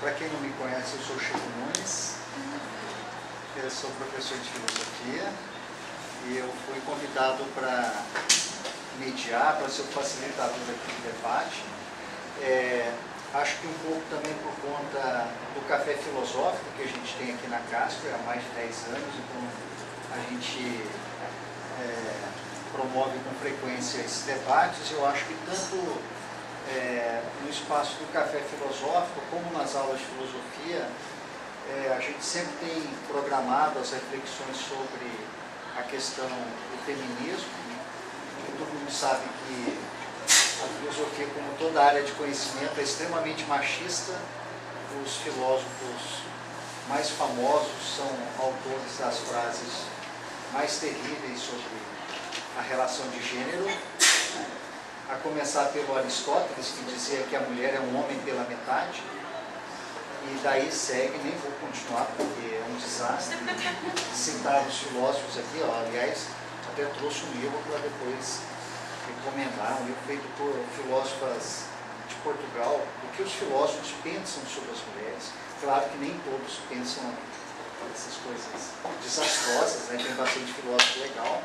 Para quem não me conhece, eu sou o Chico Nunes, eu sou professor de filosofia e eu fui convidado para mediar, para ser o facilitador aqui do debate. Acho que um pouco também por conta do café filosófico que a gente tem aqui na Casper há mais de 10 anos, então a gente promove com frequência esses debates. Eu acho que tanto no espaço do café filosófico como nas aulas de filosofia, a gente sempre tem programado as reflexões sobre a questão do feminismo. Todo mundo sabe que a filosofia, como toda área de conhecimento, é extremamente machista. Os filósofos mais famosos são autores das frases mais terríveis sobre a relação de gênero, a começar pelo Aristóteles, que dizia que a mulher é um homem pela metade, e daí segue, nem vou continuar porque é um desastre citar os filósofos aqui, aliás, até trouxe um livro para depois recomendar, um livro feito por filósofas de Portugal, o que os filósofos pensam sobre as mulheres. Claro que nem todos pensam essas coisas desastrosas, né? Tem bastante filósofo legal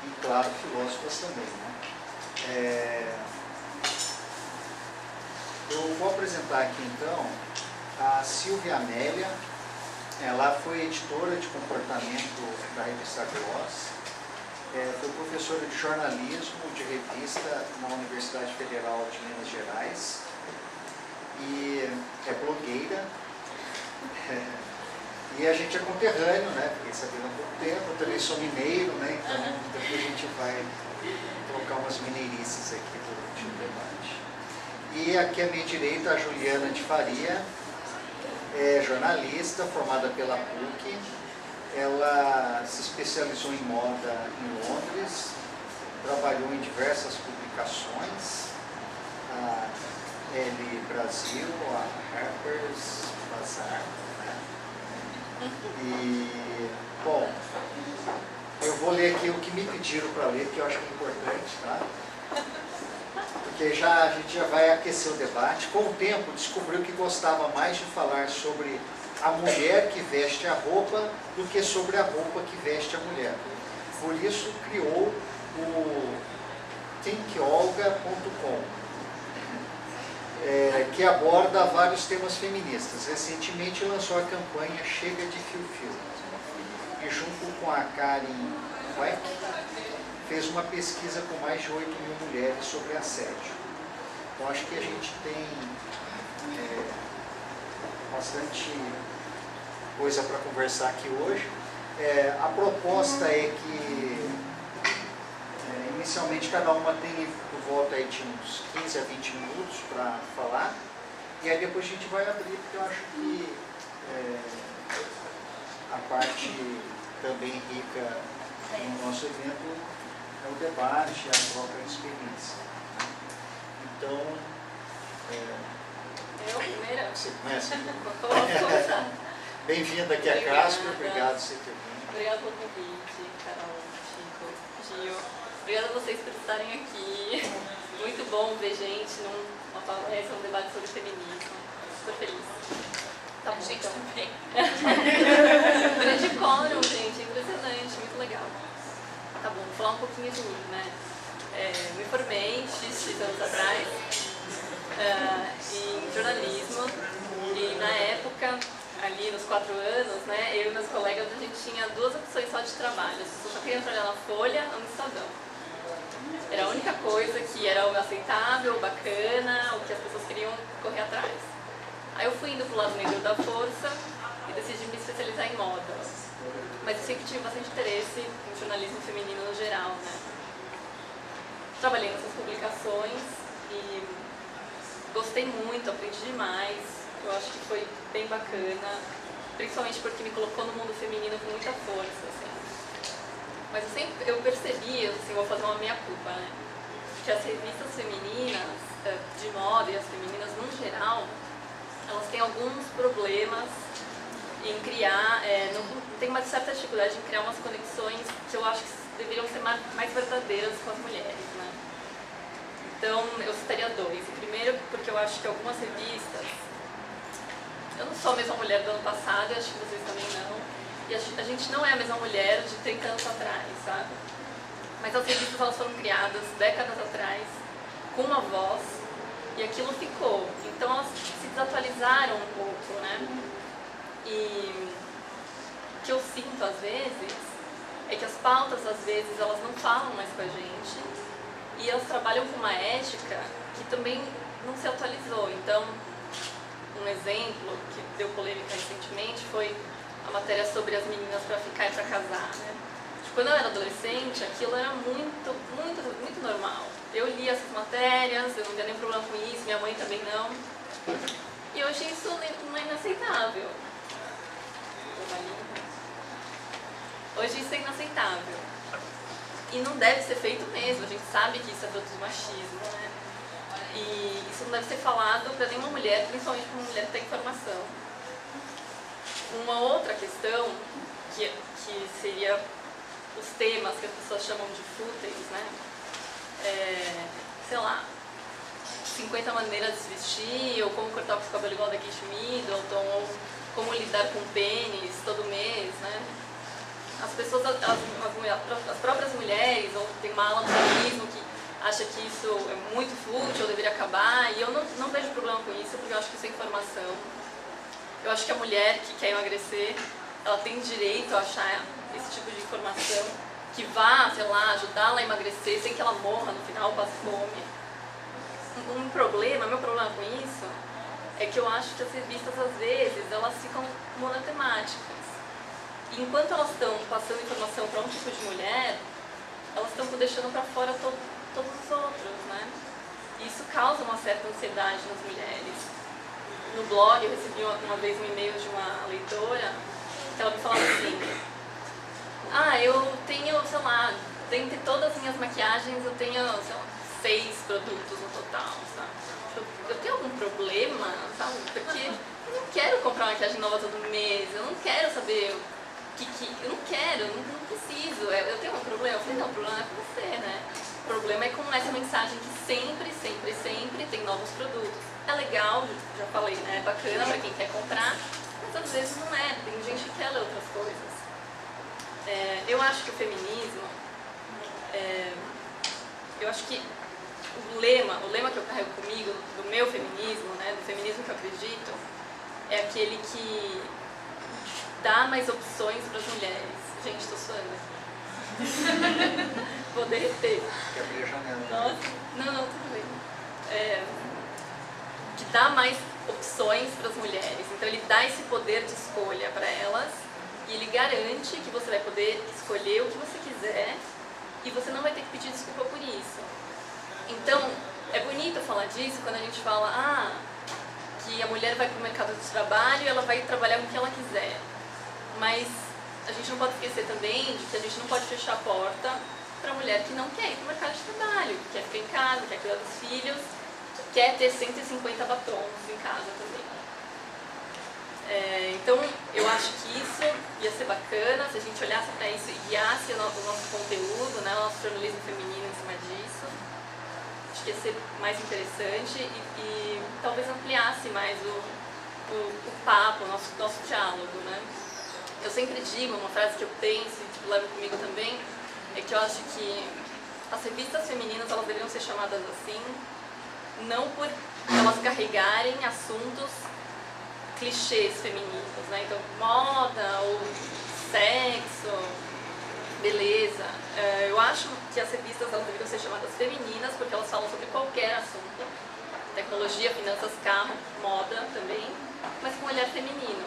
e, claro, filósofas também, né? Eu vou apresentar aqui então a Silvia Amélia. Ela foi editora de comportamento da revista Gloss, foi professora de jornalismo de revista na Universidade Federal de Minas Gerais e é blogueira. E a gente é conterrâneo, né? Fiquei sabendo há pouco tempo, eu também sou mineiro, né? Então depois a gente vai trocar umas mineirices aqui durante o debate. E aqui à minha direita, a Juliana de Faria, é jornalista, formada pela PUC. Ela se especializou em moda em Londres, trabalhou em diversas publicações, a Elle Brasil, a Harper's Bazaar, né? E, bom, eu vou ler aqui o que me pediram para ler, que eu acho que é importante, tá? Porque a gente já vai aquecer o debate. Com o tempo, descobriu que gostava mais de falar sobre a mulher que veste a roupa do que sobre a roupa que veste a mulher. Por isso, criou o thinkolga.com, que aborda vários temas feministas. Recentemente lançou a campanha Chega de Fio-Fio. E junto com a Karen Weck, fez uma pesquisa com mais de 8.000 mulheres sobre assédio. Então acho que a gente tem bastante coisa para conversar aqui hoje. A proposta é que inicialmente cada uma tem por volta aí de uns 15 a 20 minutos para falar, e aí depois a gente vai abrir, porque eu acho que a parte também rica no nosso evento é o debate, a troca de experiência. Então, eu primeiro? Você começa? Vou começar. Bem-vinda aqui a Casper, obrigado por você ter vindo. Obrigada pelo convite, Carol, Chico, Gil. Obrigada a vocês por estarem aqui. Muito bom ver gente numa palestra, um debate sobre feminismo. Super feliz. Tá bom, gente, então. também. Grande quórum, gente, impressionante, muito legal. Tá bom, vou falar um pouquinho de mim, né? Me formei X anos atrás em jornalismo e na época, ali nos 4 anos, né, eu e meus colegas, a gente tinha 2 opções só de trabalho. As pessoas só queriam trabalhar na Folha ou no Estadão. Era a única coisa que era o aceitável, bacana, o que as pessoas queriam correr atrás. Aí eu fui indo pro lado negro da força e decidi me especializar em moda. Mas eu sempre tive bastante interesse em jornalismo feminino no geral, né? Trabalhei nessas publicações e gostei muito, aprendi demais. Eu acho que foi bem bacana, principalmente porque me colocou no mundo feminino com muita força, assim. Mas eu percebi, assim, vou fazer uma meia-culpa, né? Que as revistas femininas de moda e as femininas no geral, elas têm alguns problemas em criar, tem uma certa dificuldade em criar umas conexões que eu acho que deveriam ser mais verdadeiras com as mulheres, né? Então, eu citaria 2. O primeiro, porque eu acho que algumas revistas eu não sou a mesma mulher do ano passado, eu acho que vocês também não. E a gente não é a mesma mulher de 30 anos atrás, sabe? Mas as revistas elas foram criadas décadas atrás, com uma voz, e aquilo ficou. Então elas se desatualizaram um pouco, né? E o que eu sinto às vezes é que as pautas às vezes elas não falam mais com a gente e elas trabalham com uma ética que também não se atualizou. Então, um exemplo que deu polêmica recentemente foi a matéria sobre as meninas para ficar e para casar, né? Quando eu era adolescente, aquilo era muito normal. Eu lia essas matérias, eu não tinha nenhum problema com isso, minha mãe também não. E hoje isso não é inaceitável. Hoje isso é inaceitável. E não deve ser feito mesmo, a gente sabe que isso é fruto do machismo, né? E isso não deve ser falado para nenhuma mulher, principalmente para uma mulher que tem informação. Uma outra questão, que seria os temas que as pessoas chamam de fúteis, né? Sei lá, 50 maneiras de se vestir, ou como cortar o cabelo igual da Kate Middleton, ou como lidar com pênis todo mês, né? As pessoas, as próprias mulheres, ou tem uma ala do feminismo que acha que isso é muito fútil, ou deveria acabar, e eu não vejo problema com isso, porque eu acho que isso é informação. Eu acho que a mulher que quer emagrecer, ela tem direito a achar esse tipo de informação que vá, sei lá, ajudá-la a emagrecer sem que ela morra no final, passe fome. Meu problema com isso é que eu acho que as revistas, às vezes, elas ficam monotemáticas. E enquanto elas estão passando informação para um tipo de mulher, elas estão deixando para fora todos os outros, né? E isso causa uma certa ansiedade nas mulheres. No blog, eu recebi uma vez um e-mail de uma leitora que ela me falava assim: eu tenho, sei lá, dentre todas as minhas maquiagens, eu tenho, sei lá, 6 produtos no total, sabe? Eu tenho algum problema, sabe? Porque eu não quero comprar maquiagem nova todo mês, eu não quero saber eu não quero, não preciso, eu tenho um problema. Eu falei, não, o problema não é com você, né? O problema é com essa mensagem que sempre tem novos produtos. É legal, já falei, né? É bacana pra quem quer comprar, mas às vezes não é, tem gente que quer ler outras coisas. Eu acho que o feminismo, eu acho que o lema que eu carrego comigo, do meu feminismo, né? Do feminismo que eu acredito, é aquele que dá mais opções para as mulheres. Gente, estou suando. Vou derreter. Quer abrir a janela? Nossa, não, tudo bem. Que dá mais opções para as mulheres. Então ele dá esse poder de escolha para elas e ele garante que você vai poder escolher o que você quiser e você não vai ter que pedir desculpa por isso. Então, é bonito falar disso quando a gente fala que a mulher vai para o mercado de trabalho e ela vai trabalhar com o que ela quiser. Mas a gente não pode esquecer também de que a gente não pode fechar a porta para a mulher que não quer ir para o mercado de trabalho, que quer ficar em casa, quer cuidar dos filhos, que quer ter 150 batons em casa também. Então, eu acho que isso ia ser bacana se a gente olhasse para isso e guiasse o nosso conteúdo, né, o nosso jornalismo feminino em cima disso. Acho que ia ser mais interessante e talvez ampliasse mais o papo, o nosso diálogo, né? Eu sempre digo, uma frase que eu penso e levo comigo também, é que eu acho que as revistas femininas elas deveriam ser chamadas assim, não por elas carregarem assuntos clichês femininos, né? Então, moda ou sexo, beleza. Eu acho que as revistas elas deveriam ser chamadas femininas porque elas falam sobre qualquer assunto, tecnologia, finanças, carro, moda também, mas com um olhar feminino.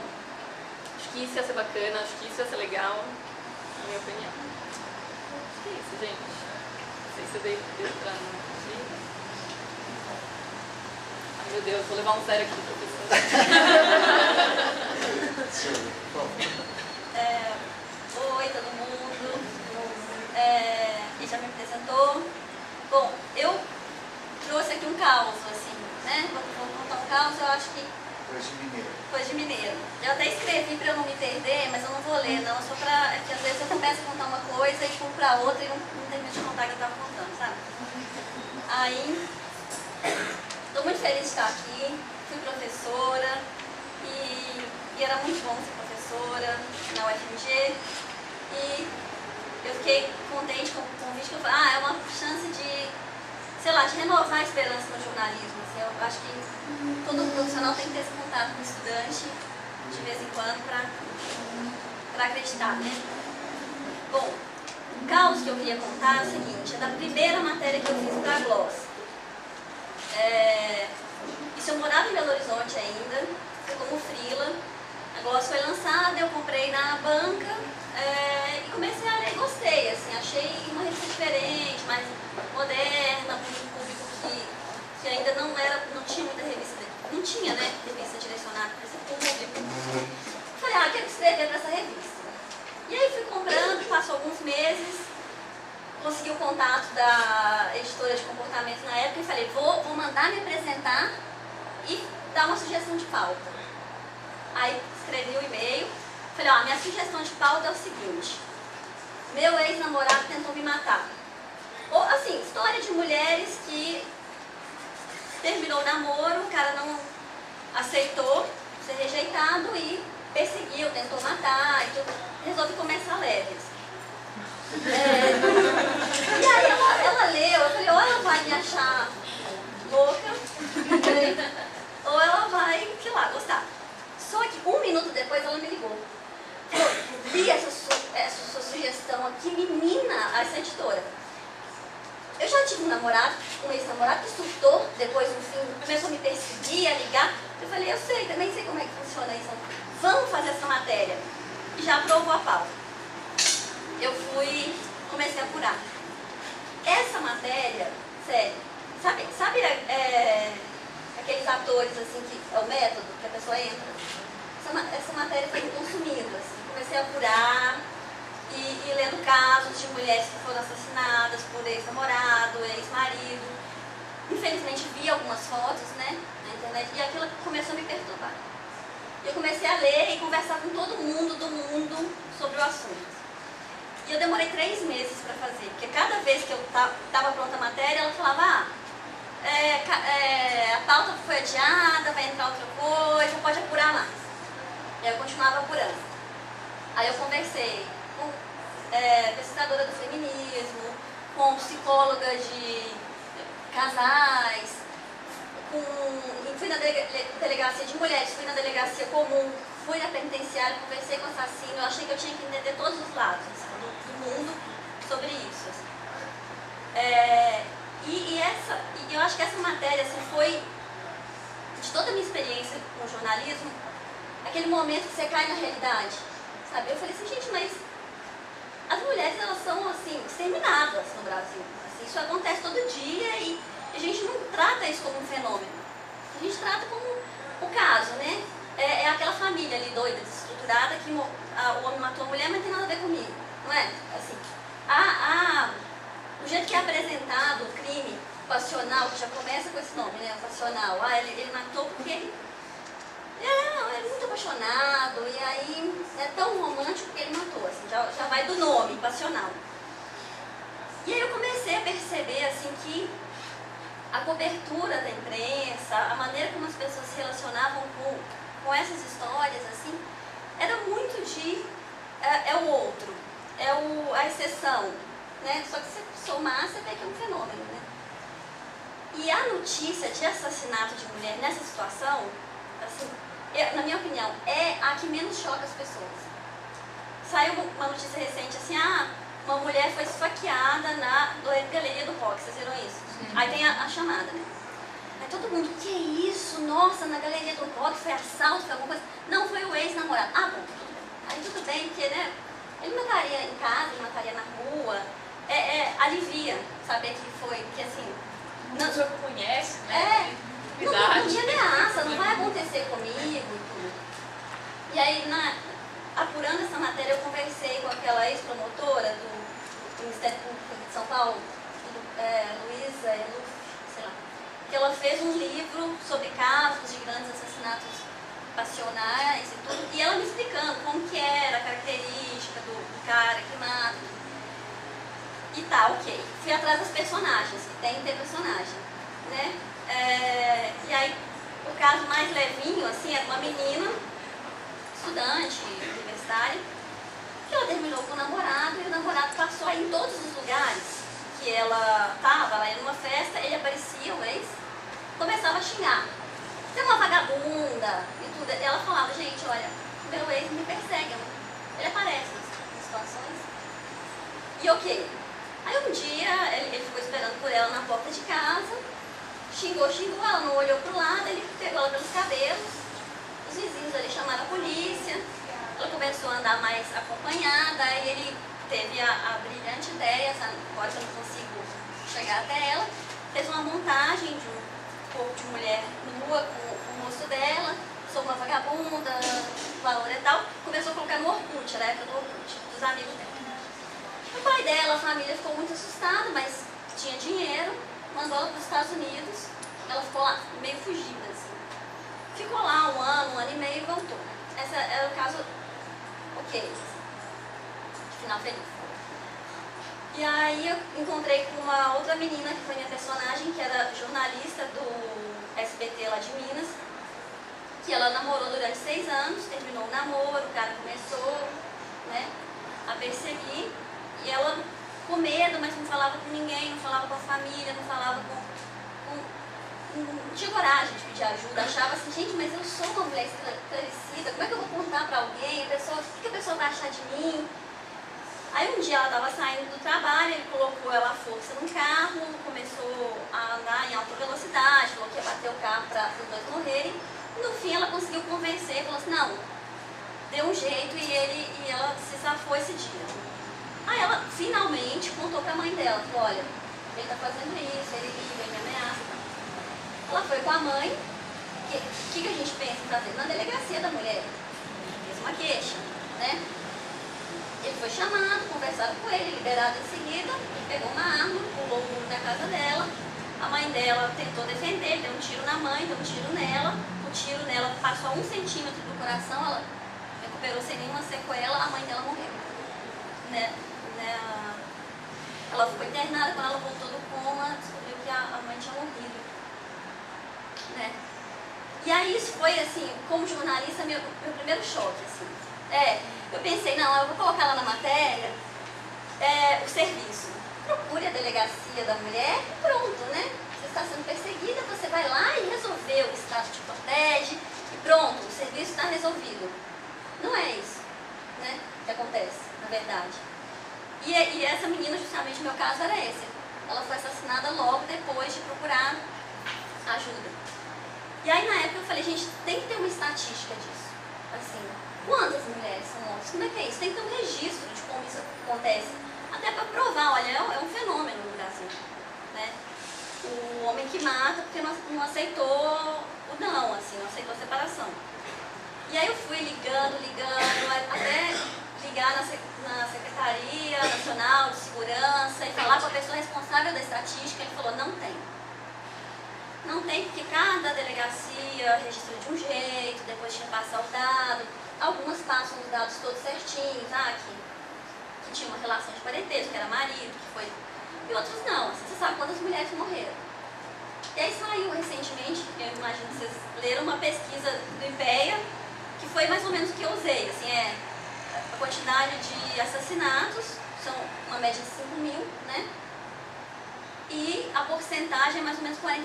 Acho que isso ia ser bacana, acho que isso ia ser legal, na minha opinião. Acho que é isso, gente. Não sei se eu dei pra não aqui. Ai, meu Deus, vou levar um zero aqui do professor. Oi, todo mundo. E já me apresentou. Bom, eu trouxe aqui um caos, assim, né? Vou contar um caos, eu acho que coisa de mineiro. Eu até escrevi para eu não me perder, mas eu não vou ler, não. Só para que às vezes eu começo a contar uma coisa e pulo para outra e não termino de contar o que eu estava contando, sabe? Aí, estou muito feliz de estar aqui. Fui professora e era muito bom ser professora na UFMG e eu fiquei contente com o convite, que eu falei, é uma chance de, sei lá, de renovar a esperança no jornalismo. Assim, eu acho que todo profissional tem que ter esse contato com o estudante de vez em quando para acreditar, né? Bom, o caos que eu queria contar é o seguinte, é da primeira matéria que eu fiz para a Gloss. Isso eu morava em Belo Horizonte ainda, fui como freela. A Gloss foi lançada, eu comprei na banca e comecei a ler e gostei, assim, achei uma revista diferente, mais moderna, para um público que ainda não tinha muita revista, não tinha, né, revista direcionada para esse público. Falei, quero escrever para essa revista. E aí fui comprando, passou alguns meses, consegui o contato da editora de comportamento na época e falei, vou mandar me apresentar e dar uma sugestão de pauta. Aí escrevi o e-mail, falei, minha sugestão de pauta é o seguinte, meu ex-namorado tentou me matar. Ou, assim, história de mulheres que terminou o namoro, o cara não aceitou ser rejeitado e perseguiu, tentou matar e tudo. Resolvi começar leve. E aí ela leu, eu falei, ou ela vai me achar louca, ou ela vai, sei lá, gostar. Só que 1 minuto depois ela me ligou. Falou, li essa sua sugestão aqui, menina, essa editora. Eu já tive um ex-namorado que surtou, depois no fim começou a me perseguir, a ligar. Eu falei, eu sei, também sei como é que funciona isso. Vamos fazer essa matéria. E já aprovou a pauta. Eu comecei a apurar. Essa matéria, sério, sabe aqueles atores assim que é o método que a pessoa entra? Essa matéria foi me consumindo, assim. Comecei a apurar e lendo casos de mulheres que foram assassinadas por ex-namorado, ex-marido. Infelizmente vi algumas fotos, né, na internet, e aquilo começou a me perturbar. Eu comecei a ler e conversar com todo mundo do mundo sobre o assunto. E eu demorei 3 meses para fazer, porque cada vez que eu estava pronta a matéria, ela falava, a pauta foi adiada, vai entrar outra coisa, pode apurar mais. E aí eu continuava apurando. Aí eu conversei com pesquisadora do feminismo, com psicóloga de casais, fui na delegacia de mulheres, fui na delegacia comum, fui na penitenciária, conversei com o assassino, eu achei que eu tinha que entender todos os lados do mundo sobre isso. E eu acho que essa matéria assim, foi, de toda a minha experiência com o jornalismo, aquele momento que você cai na realidade, sabe? Eu falei assim, gente, mas as mulheres, elas são, assim, exterminadas no Brasil. Assim, isso acontece todo dia e a gente não trata isso como um fenômeno. A gente trata como o caso, né? É aquela família ali doida, desestruturada, que o homem matou a mulher, mas não tem nada a ver comigo. Não é? Assim, o jeito que é apresentado o crime passional, que já começa com esse nome, né? O passional. Ele matou porque ele é muito apaixonado, e aí é tão romântico que ele matou, assim, já vai do nome, passional. E aí eu comecei a perceber, assim, que a cobertura da imprensa, a maneira como as pessoas se relacionavam com essas histórias, assim, era muito de o outro, a exceção, né? Só que se somar, você vê que é um fenômeno, né? E a notícia de assassinato de mulher nessa situação, assim, na minha opinião, é a que menos choca as pessoas. Saiu uma notícia recente assim, uma mulher foi esfaqueada na Galeria do Rock, vocês viram isso? Aí tem a chamada, né? Aí todo mundo, que isso? Nossa, na Galeria do Rock foi assalto, foi alguma coisa. Não, foi o ex-namorado. Bom, aí tudo bem, porque, né? Ele mataria em casa, ele mataria na rua. Alivia saber que foi, porque assim... Não, o senhor conhece, né? Não tinha ameaça, não vai acontecer comigo e tudo. E aí, apurando essa matéria, eu conversei com aquela ex-promotora do Ministério Público de São Paulo, Luísa, sei lá, que ela fez um livro sobre casos de grandes assassinatos passionais e tudo, e ela me explicando como que era a característica do cara que mata. E tá, ok. Fui atrás das personagens, que tem que ter personagem, né? E aí, o caso mais levinho, assim, é uma menina estudante, universitária, que ela terminou com o namorado e o namorado passou a ir em todos os lugares que ela estava, ela ia numa festa, ele aparecia, o ex, começava a xingar. Você é uma vagabunda e tudo. E ela falava, gente, olha, meu ex me persegue, ele aparece nas situações. E ok. Aí um dia ele ficou esperando por ela na porta de casa, xingou, ela não olhou pro lado, ele pegou ela pelos cabelos, os vizinhos ali chamaram a polícia, ela começou a andar mais acompanhada, aí ele teve a brilhante ideia, sabe, agora eu não consigo chegar até ela, fez uma montagem de um corpo de mulher nua com o rosto dela, sou uma vagabunda, valor e tal, começou a colocar no Orkut, na época do Orkut, dos amigos dela. O pai dela, a família ficou muito assustada, mas tinha dinheiro, mandou ela para os Estados Unidos, ela ficou lá meio fugida, assim. Ficou lá um ano e meio e voltou. Esse era o caso, ok, de final feliz. E aí eu encontrei com uma outra menina, que foi minha personagem, que era jornalista do SBT lá de Minas, que ela namorou durante 6 anos, terminou o namoro, o cara começou, né, a perseguir, e ela com medo, mas não falava com ninguém, não falava com a família, não falava não tinha coragem de pedir ajuda, achava assim, gente, mas eu sou uma mulher esclarecida, como é que eu vou contar pra alguém, o que a pessoa vai achar de mim? Aí um dia ela estava saindo do trabalho, ele colocou ela à força num carro, começou a andar em alta velocidade, falou que ia bater o carro para os dois morrerem. E no fim ela conseguiu convencer, falou assim, não, deu um jeito e ela se safou esse dia. Aí ela finalmente contou para a mãe dela, falou, olha, ele está fazendo isso, ele liga, ele me ameaça. Ela foi com a mãe, o que a gente pensa em fazer? Na delegacia da mulher, fez uma queixa, né? Ele foi chamado, conversaram com ele, liberado em seguida, ele pegou uma arma, pulou o muro da casa dela, a mãe dela tentou defender, deu um tiro na mãe, deu um tiro nela, o tiro nela passou a 1 centímetro do coração, ela recuperou sem nenhuma sequela, a mãe dela morreu. Ela ficou internada, quando ela voltou do coma, descobriu que a mãe tinha morrido. Né? E aí isso foi assim, como jornalista, meu primeiro choque, assim. Eu pensei, não, eu vou colocar lá na matéria o serviço. Procure a delegacia da mulher e pronto, né? Você está sendo perseguida, você vai lá e resolveu, o Estado te protege e pronto, o serviço está resolvido. Não é isso, né, que acontece, na verdade. E essa menina, justamente, o meu caso era esse. Ela foi assassinada logo depois de procurar ajuda. E aí, na época, eu falei, gente, tem que ter uma estatística disso. Assim, quantas mulheres são mortas? Como é que é isso? Tem que ter um registro de como isso acontece. Até para provar, olha, é um fenômeno no Brasil. Né? O homem que mata porque não aceitou o não, assim, não aceitou a separação. E aí eu fui ligando, até ligar na Secretaria Nacional de Segurança e falar com a pessoa responsável da estatística. Ele falou, não tem. Não tem porque cada delegacia registra de um jeito, depois tinha que passar o dado. Algumas passam os dados todos certinhos, que tinha uma relação de parentesco, que era marido, que foi... E outros não, você sabe quantas mulheres morreram. E aí saiu recentemente, eu imagino que vocês leram uma pesquisa do IPEA, que foi mais ou menos o que eu usei, assim, a quantidade de assassinatos, são uma média de 5 mil, né? E a porcentagem é mais ou menos 40%,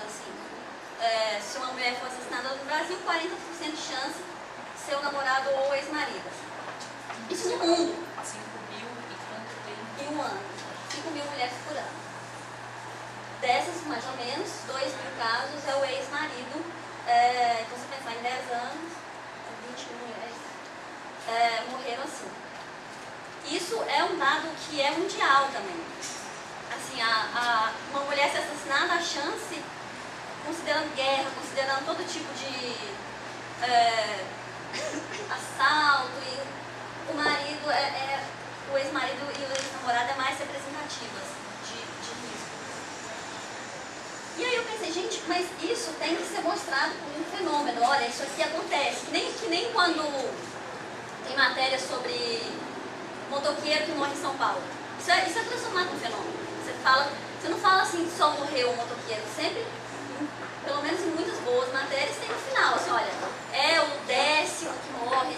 assim. Se uma mulher for assassinada no Brasil, 40% de chance de ser o namorado ou ex-marido. Isso no mundo. 5 mil e quanto tempo? Em um ano. 5 mil mulheres por ano. Dessas, mais ou menos, 2 mil casos é o ex-marido. Então, se pensar em 10 anos, 20 mil mulheres morreram assim. Isso é um dado que é mundial também. Assim, uma mulher ser assassinada, a chance, considerando guerra, considerando todo tipo de assalto, e o marido o ex-marido e o ex-namorado é mais representativo de risco. E aí eu pensei, gente, mas isso tem que ser mostrado como um fenômeno. Olha, isso aqui acontece. Que nem quando tem matéria sobre motoqueiro que morre em São Paulo. Isso é transformado em fenômeno. Você não fala assim, só morreu um motoqueiro. Sempre, pelo menos em muitas boas matérias, tem no final, assim, olha, é o 10º que morre,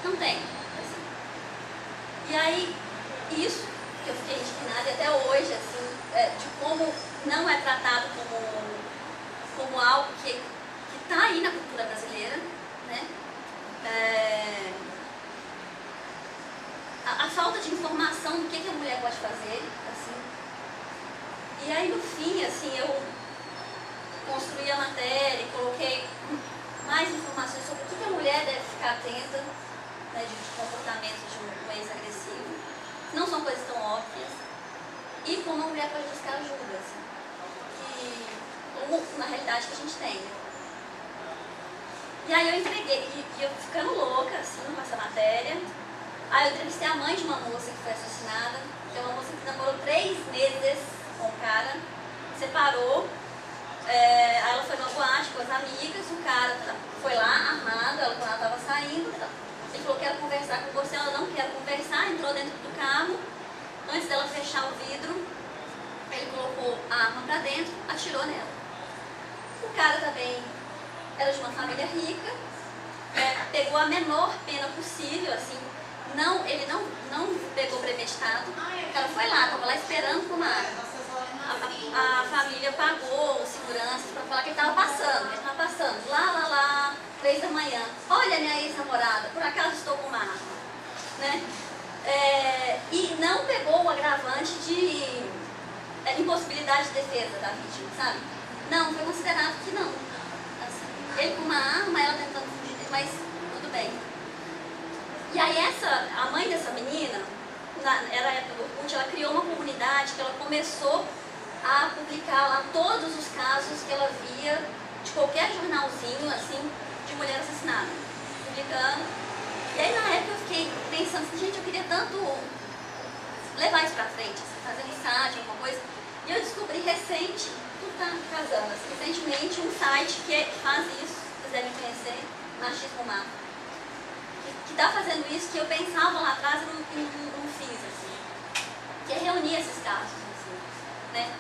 Não tem. Assim. E aí, isso que eu fiquei indignada e até hoje, assim, de como não é tratado como algo que está aí na cultura brasileira, né? A falta de informação do que a mulher pode fazer, assim. E aí, no fim, assim, eu construí a matéria e coloquei mais informações sobre o que a mulher deve ficar atenta, né, de comportamento de um ex-agressivo. Não são coisas tão óbvias. E como a mulher pode buscar ajuda, assim. Como na realidade que a gente tem. E aí eu entreguei, e eu ficando louca, assim, com essa matéria. Aí eu entrevistei a mãe de uma moça que foi assassinada. Tem uma moça que namorou 3 meses com o cara, separou. Aí ela foi numa boate com as amigas, o cara foi lá armado, quando ela estava saindo, ele falou: quero conversar com você, ela não quer conversar, entrou dentro do carro, antes dela fechar o vidro, ele colocou a arma pra dentro, atirou nela. O cara também era de uma família rica, pegou a menor pena possível, assim, ele não pegou premeditado, o cara foi lá, estava lá esperando com uma arma. A família pagou seguranças para falar que ele estava passando, lá, 3 da manhã. Olha, minha ex-namorada, por acaso estou com uma arma, né? E não pegou o agravante de impossibilidade de defesa da vítima, sabe? Não, foi considerado que não. Assim, ele com uma arma, ela tentando fugir, mas tudo bem. E aí a mãe dessa menina, era a época do Orkut, ela criou uma comunidade que ela começou a publicar lá todos os casos que ela via de qualquer jornalzinho, assim, de mulher assassinada, publicando. E aí na época eu fiquei pensando assim, gente, eu queria tanto levar isso pra frente, assim, fazer um site, alguma coisa. E eu descobri tudo tá casando, assim, recentemente um site que faz isso, vocês devem conhecer, Machismo Mato, que tá fazendo isso, que eu pensava lá atrás e não fiz, assim, que é reunir esses casos, assim, né?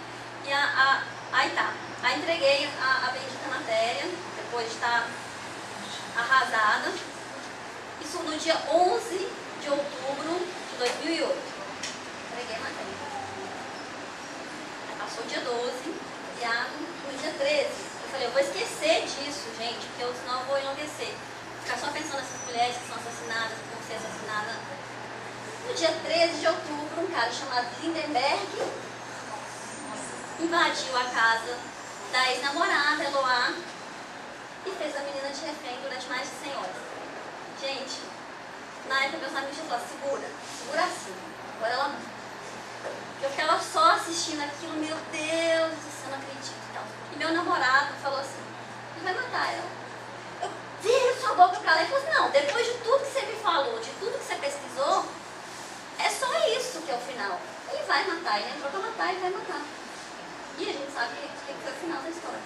E aí tá, aí entreguei a bendita matéria, depois de estar arrasada, isso no dia 11 de outubro de 2008, entreguei a matéria. Aí passou o dia 12, viado, no dia 13, eu falei, eu vou esquecer disso, gente, porque senão eu vou enlouquecer, ficar só pensando nessas mulheres que são assassinadas, que vão ser assassinadas. No dia 13 de outubro, um cara chamado Lindenberg invadiu a casa da ex-namorada, Eloá, e fez a menina de refém durante mais de 100 horas. Gente, na época meus amigos falaram, segura assim, agora ela não. Eu ficava só assistindo aquilo, meu Deus, eu não acredito e tal. E meu namorado falou assim, ele vai matar ela. Eu viro sua boca pra lá e falei assim, não, depois de tudo que você me falou, de tudo que você pesquisou, é só isso que é o final. Ele vai matar, ele entrou pra matar, ele vai matar. E a gente sabe que foi o final da história,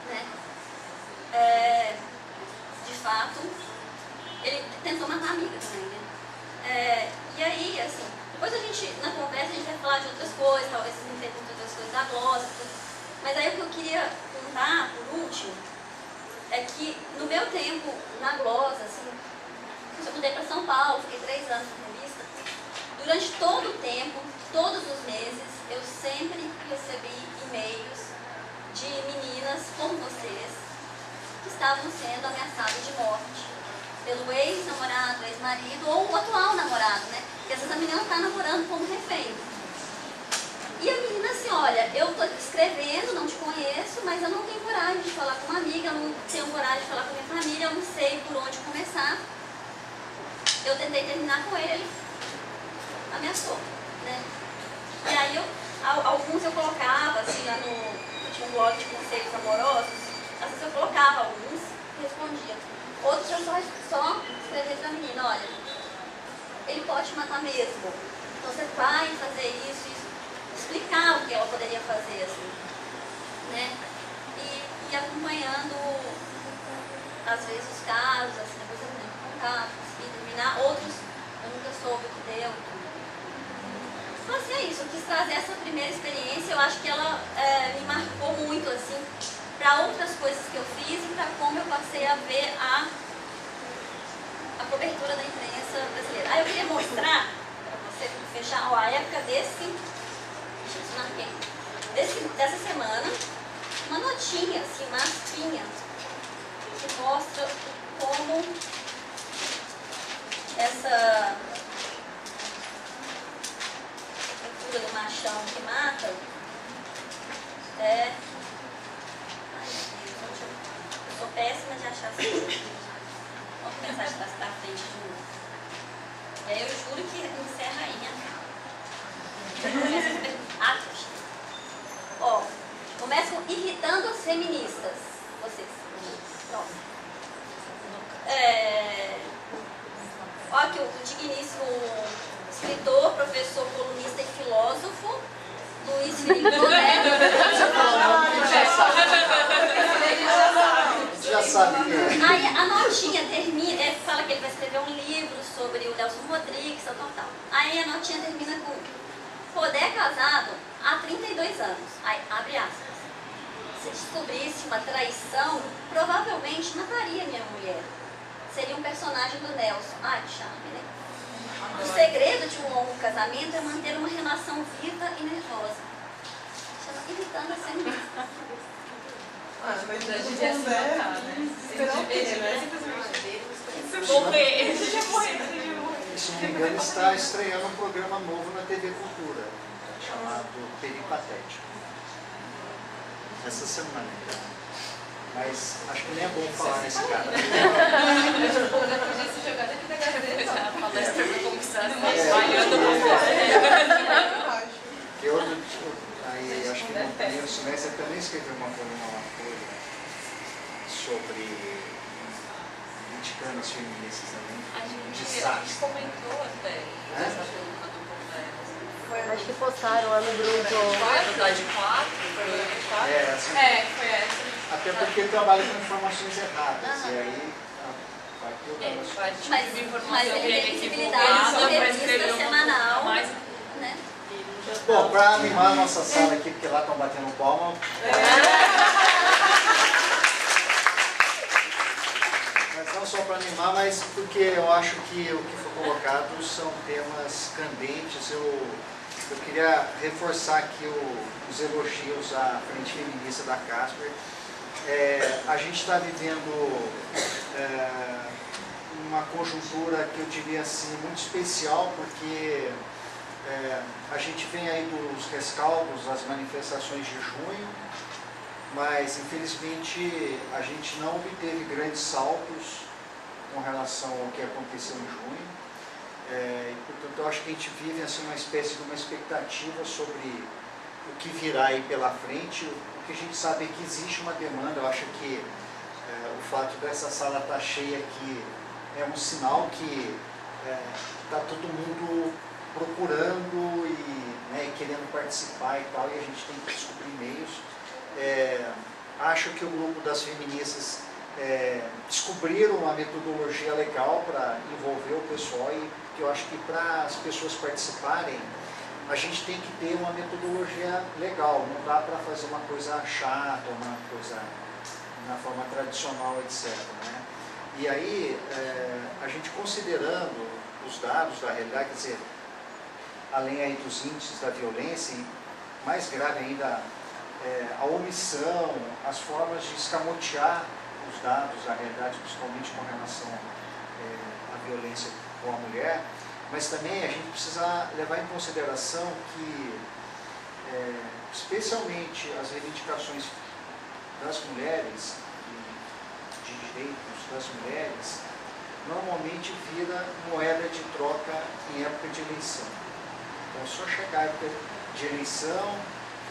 né? De fato, ele tentou matar a amiga também, né? E aí, assim, depois a gente, na conversa, a gente vai falar de outras coisas, talvez vocês me perguntem outras coisas da glosa, mas aí o que eu queria contar, por último, é que no meu tempo na glosa, assim, eu mudei para São Paulo, fiquei 3 anos na revista, durante todo o tempo, todos os meses, eu sempre recebi e-mails de meninas como vocês que estavam sendo ameaçadas de morte pelo ex-namorado, ex-marido ou o atual namorado, né? Porque às vezes a menina está namorando como refém. E a menina assim, olha, eu estou escrevendo, não te conheço, mas eu não tenho coragem de falar com uma amiga, eu não tenho coragem de falar com a minha família, eu não sei por onde começar. Eu tentei terminar com ele ameaçou, né? E aí alguns eu colocava, assim, lá eu tinha um blog de conselhos amorosos, às vezes eu colocava alguns e respondia. Outros eu só escrevia pra menina, olha, ele pode te matar mesmo, então você vai fazer isso, explicar o que ela poderia fazer, assim, né? E acompanhando, às vezes, os casos, assim, depois eu me contar, consegui terminar, outros eu nunca soube o que deu. Então, assim, é isso, eu quis trazer essa primeira experiência, eu acho que ela me marcou muito, assim, para outras coisas que eu fiz e para como eu passei a ver a cobertura da dessa semana uma notinha, assim, uma aspinha, que mostra como essa cultura do machão que mata é... Ai, meu Deus, eu sou péssima de achar as coisas. Vamos começar de trás pra frente de novo. Eu juro que encerra aí, né? Ó, começam irritando as feministas. Vocês. Pronto. Ó, aqui o digníssimo escritor, professor, colunista e filósofo, Luiz Felipe Boné. Já sabe que é. Aí a notinha termina, fala que ele vai escrever um livro sobre o Nelson Rodrigues, tal. Aí a notinha termina com: Rodé é casado há 32 anos. Aí, abre aspas. Se descobrisse uma traição, provavelmente mataria minha mulher. Seria um personagem do Nelson. Ai, que charme, né? O segredo de um longo casamento é manter uma relação viva e nervosa. Chama irritando a feminista. A gente ia se matar, né? Morrer. Se não me engano, está estreando um programa novo na TV Cultura, chamado Peripatético. Essa semana, então. Mas acho que nem é bom falar nesse cara. Aí acho que no primeiro semestre eu também escrevi uma coluna lá sobre criticando as feministas também. A gente comentou até essa coluna do Conversa. Acho que postaram lá no grupo. Foi a verdade 4? Assim, foi essa. até porque trabalha com informações erradas. E aí vai piorando. Mas ele tem visibilidade na revista semanal, né? Bom, para animar a nossa sala aqui, porque lá estão batendo palma. Mas não só para animar, mas porque eu acho que o que foi colocado são temas candentes. Eu queria reforçar aqui os elogios à Frente Feminista da Casper. A gente está vivendo uma conjuntura que eu diria assim muito especial, porque a gente vem aí dos rescaldos das manifestações de junho, mas infelizmente a gente não obteve grandes saltos com relação ao que aconteceu em junho. E, portanto, eu acho que a gente vive assim, uma espécie de uma expectativa sobre o que virá aí pela frente. O que a gente sabe é que existe uma demanda. Eu acho que o fato dessa sala estar cheia aqui é um sinal que está todo mundo procurando e querendo participar e tal, e a gente tem que descobrir meios. Acho que o grupo das feministas descobriram uma metodologia legal para envolver o pessoal, e que eu acho que para as pessoas participarem, a gente tem que ter uma metodologia legal, não dá para fazer uma coisa chata, uma coisa na forma tradicional, etc. Né? E aí, a gente considerando os dados da realidade, quer dizer, além aí dos índices da violência, e mais grave ainda, a omissão, as formas de escamotear os dados da realidade, principalmente com relação à violência com a mulher, mas também a gente precisa levar em consideração que, especialmente as reivindicações das mulheres, de direitos das mulheres, normalmente vira moeda de troca em época de eleição. Então, só chegar a época de eleição,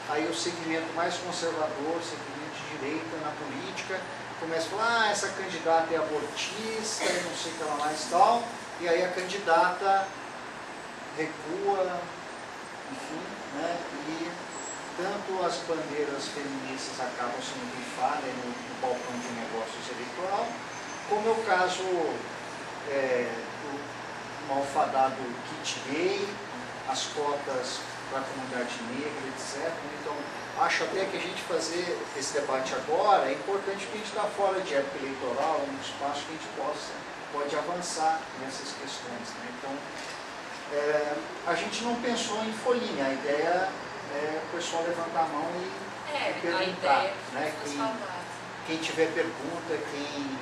aí o segmento mais conservador, o segmento de direita na política, começa a falar, essa candidata é abortista, e não sei o que ela mais tal, e aí a candidata recua, enfim, né? E tanto as bandeiras feministas acabam sendo bifadas no balcão de negócios eleitoral, como é o caso do malfadado kit gay, as cotas para a comunidade negra, etc. Então, acho até que a gente fazer esse debate agora é importante, porque a gente está fora de época eleitoral, um espaço que a gente pode avançar nessas questões. Né? Então, a gente não pensou em folhinha, a ideia é o pessoal levantar a mão e perguntar. Né? Quem tiver pergunta, quem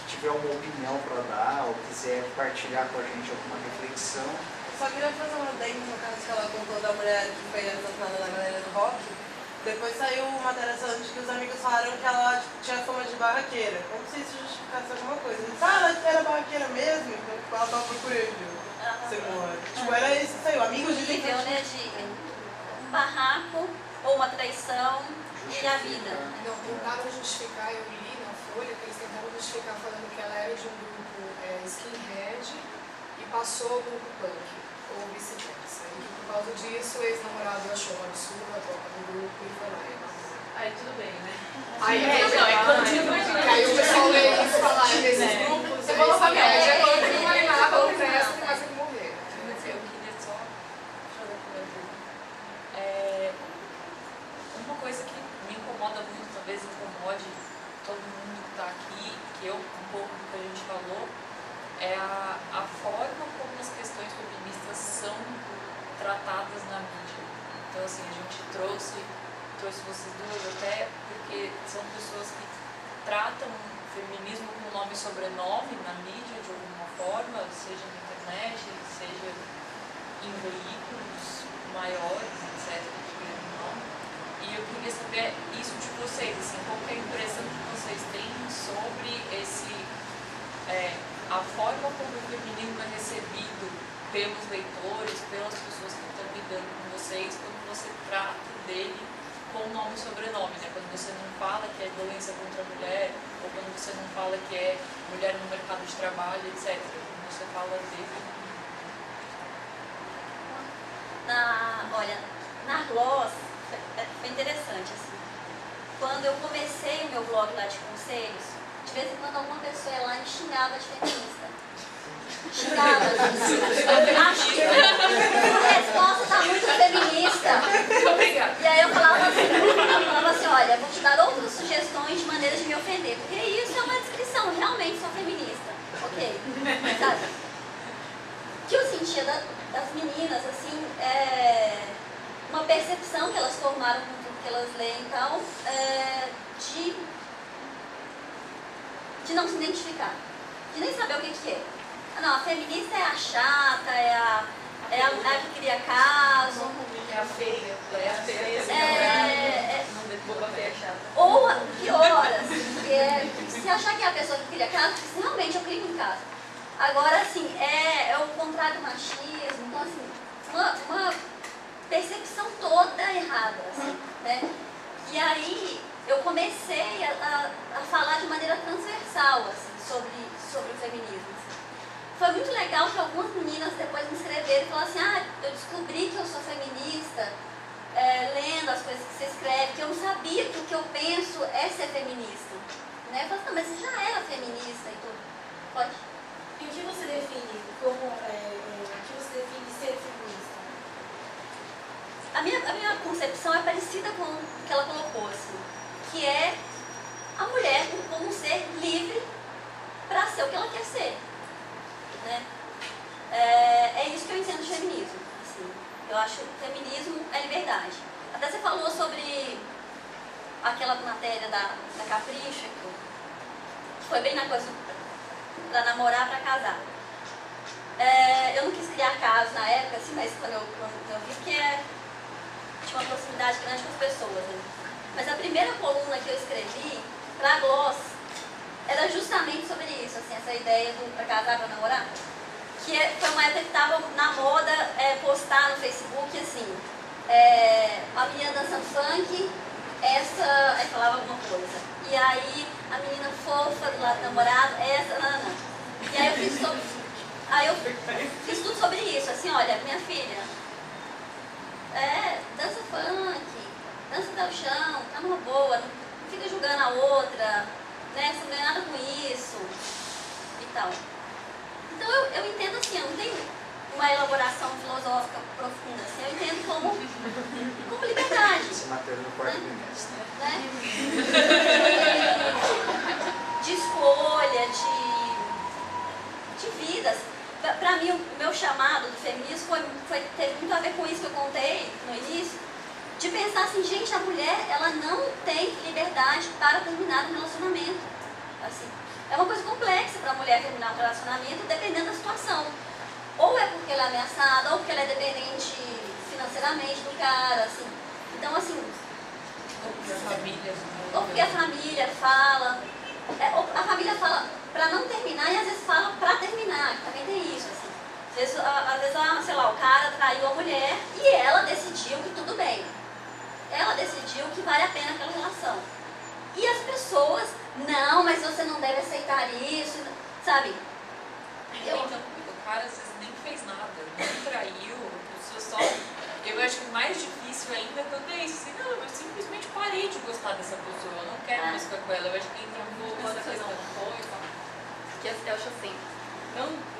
tiver uma opinião para dar, ou quiser partilhar com a gente alguma reflexão. Só queria fazer uma adendo no caso que ela contou da mulher que foi assassinada na galera do rock. Depois saiu uma matéria falando que os amigos falaram que ela tinha fama de barraqueira. Como se isso justificasse alguma coisa. Ela era barraqueira mesmo, então ela tava procurando ser morta. Tipo, era isso, saiu. Amigos dizem que... né, de um barraco ou uma traição e a vida. Não, tentaram justificar, eu li na Folha, que eles tentaram justificar falando que ela era de um grupo skinhead e passou ao grupo punk, ou vice-versa. E que por causa disso o ex-namorado achou um absurdo a troca do grupo e foi lá e matou. Aí tudo bem, né? Aí o pessoal lê isso e fala, desses grupos, você falou pra mim, já falou que não vale nada, o resto tem mais que morrer. Eu queria só uma coisa que me incomoda muito, talvez incomode todo mundo que está aqui, que um pouco do que a gente falou, é a forma como as questões feministas são tratadas na mídia. Então, assim, a gente trouxe vocês duas até porque são pessoas que tratam o feminismo com nome e sobrenome na mídia de alguma forma, seja na internet, seja em veículos maiores, etc. E eu queria saber isso de vocês, assim, qual que é a impressão que vocês têm sobre a forma como o feminismo é recebido pelos leitores, pelas pessoas que estão lidando com vocês, quando você trata dele com nome e sobrenome, né? Quando você não fala que é violência contra a mulher, ou quando você não fala que é mulher no mercado de trabalho, etc. Quando você fala dele. Olha, na Gloss, foi interessante, assim. Quando eu comecei o meu blog lá de conselhos, de vez em quando alguma pessoa lá me xingava de feminista. Xingava, acho que a resposta tá muito feminista. Obrigada. E aí eu falava assim, olha, vou te dar outras sugestões de maneiras de me ofender, porque isso é uma descrição, realmente sou feminista. Ok, sabe? O que eu sentia das meninas, assim, uma percepção que elas formaram com tudo que elas leem e tal, de não se identificar, de nem saber o que é. Não, a feminista é a chata, é a que cria caso. É a feia. Ou pior, assim, que é se achar que é a pessoa que cria caso, porque realmente eu crio um caso. Agora, assim, é o contrário do machismo, então, assim, uma percepção toda errada, assim, né? E aí eu comecei a falar de maneira transversal, assim, sobre o feminismo. Foi muito legal que algumas meninas depois me escreveram e falaram assim, eu descobri que eu sou feminista lendo as coisas que você escreve, que eu não sabia que o que eu penso é ser feminista. Né? Eu falei assim, mas você já era feminista e tudo. Pode? E o que você define ser feminista? A minha concepção é parecida com o que ela colocou, assim, que é a mulher como um ser livre para ser o que ela quer ser. Né? É isso que eu entendo de feminismo. Assim. Eu acho que feminismo é liberdade. Até você falou sobre aquela matéria da Capricho, que foi bem na coisa para namorar, para casar. Eu não quis criar casos na época, assim, mas quando eu vi que tinha uma proximidade grande com as pessoas. Né? Mas a primeira coluna que eu escrevi para a Gloss era justamente sobre isso, assim, essa ideia do para casar, para namorar. Que foi uma época que estava na moda postar no Facebook, assim, a menina dançando funk, aí falava alguma coisa. E aí a menina fofa do lado do namorado, E aí eu fiz tudo sobre isso, assim, olha, minha filha, dança funk, dança até o chão, tá numa boa, não fica julgando a outra, né, você não ganha nada com isso e tal. Então eu entendo assim, eu não tenho uma elaboração filosófica profunda, assim, eu entendo como liberdade. Essa matéria no quarto bimestre. Né? De escolha, de vidas. Pra mim, o meu chamado do feminismo teve muito a ver com isso que eu contei no início, de pensar assim, gente, a mulher, ela não tem liberdade para terminar um relacionamento. Assim, é uma coisa complexa para a mulher terminar um relacionamento, dependendo da situação. Ou é porque ela é ameaçada, ou porque ela é dependente financeiramente do cara, assim. Então, assim... Ou porque a família... Ou porque a família fala... a família fala para não terminar e às vezes fala para terminar, também tem isso, assim. Às vezes, sei lá, o cara traiu a mulher e ela decidiu que tudo bem. Ela decidiu que vale a pena aquela relação. E as pessoas, não, mas você não deve aceitar isso, sabe? O cara às vezes nem fez nada, nem traiu, a pessoa só... Eu acho que o mais difícil ainda é quando é isso, assim, não, eu simplesmente parei de gostar dessa pessoa, eu não quero mais ficar com ela, eu acho que entra um pouco nessa questão. Que eu acho assim,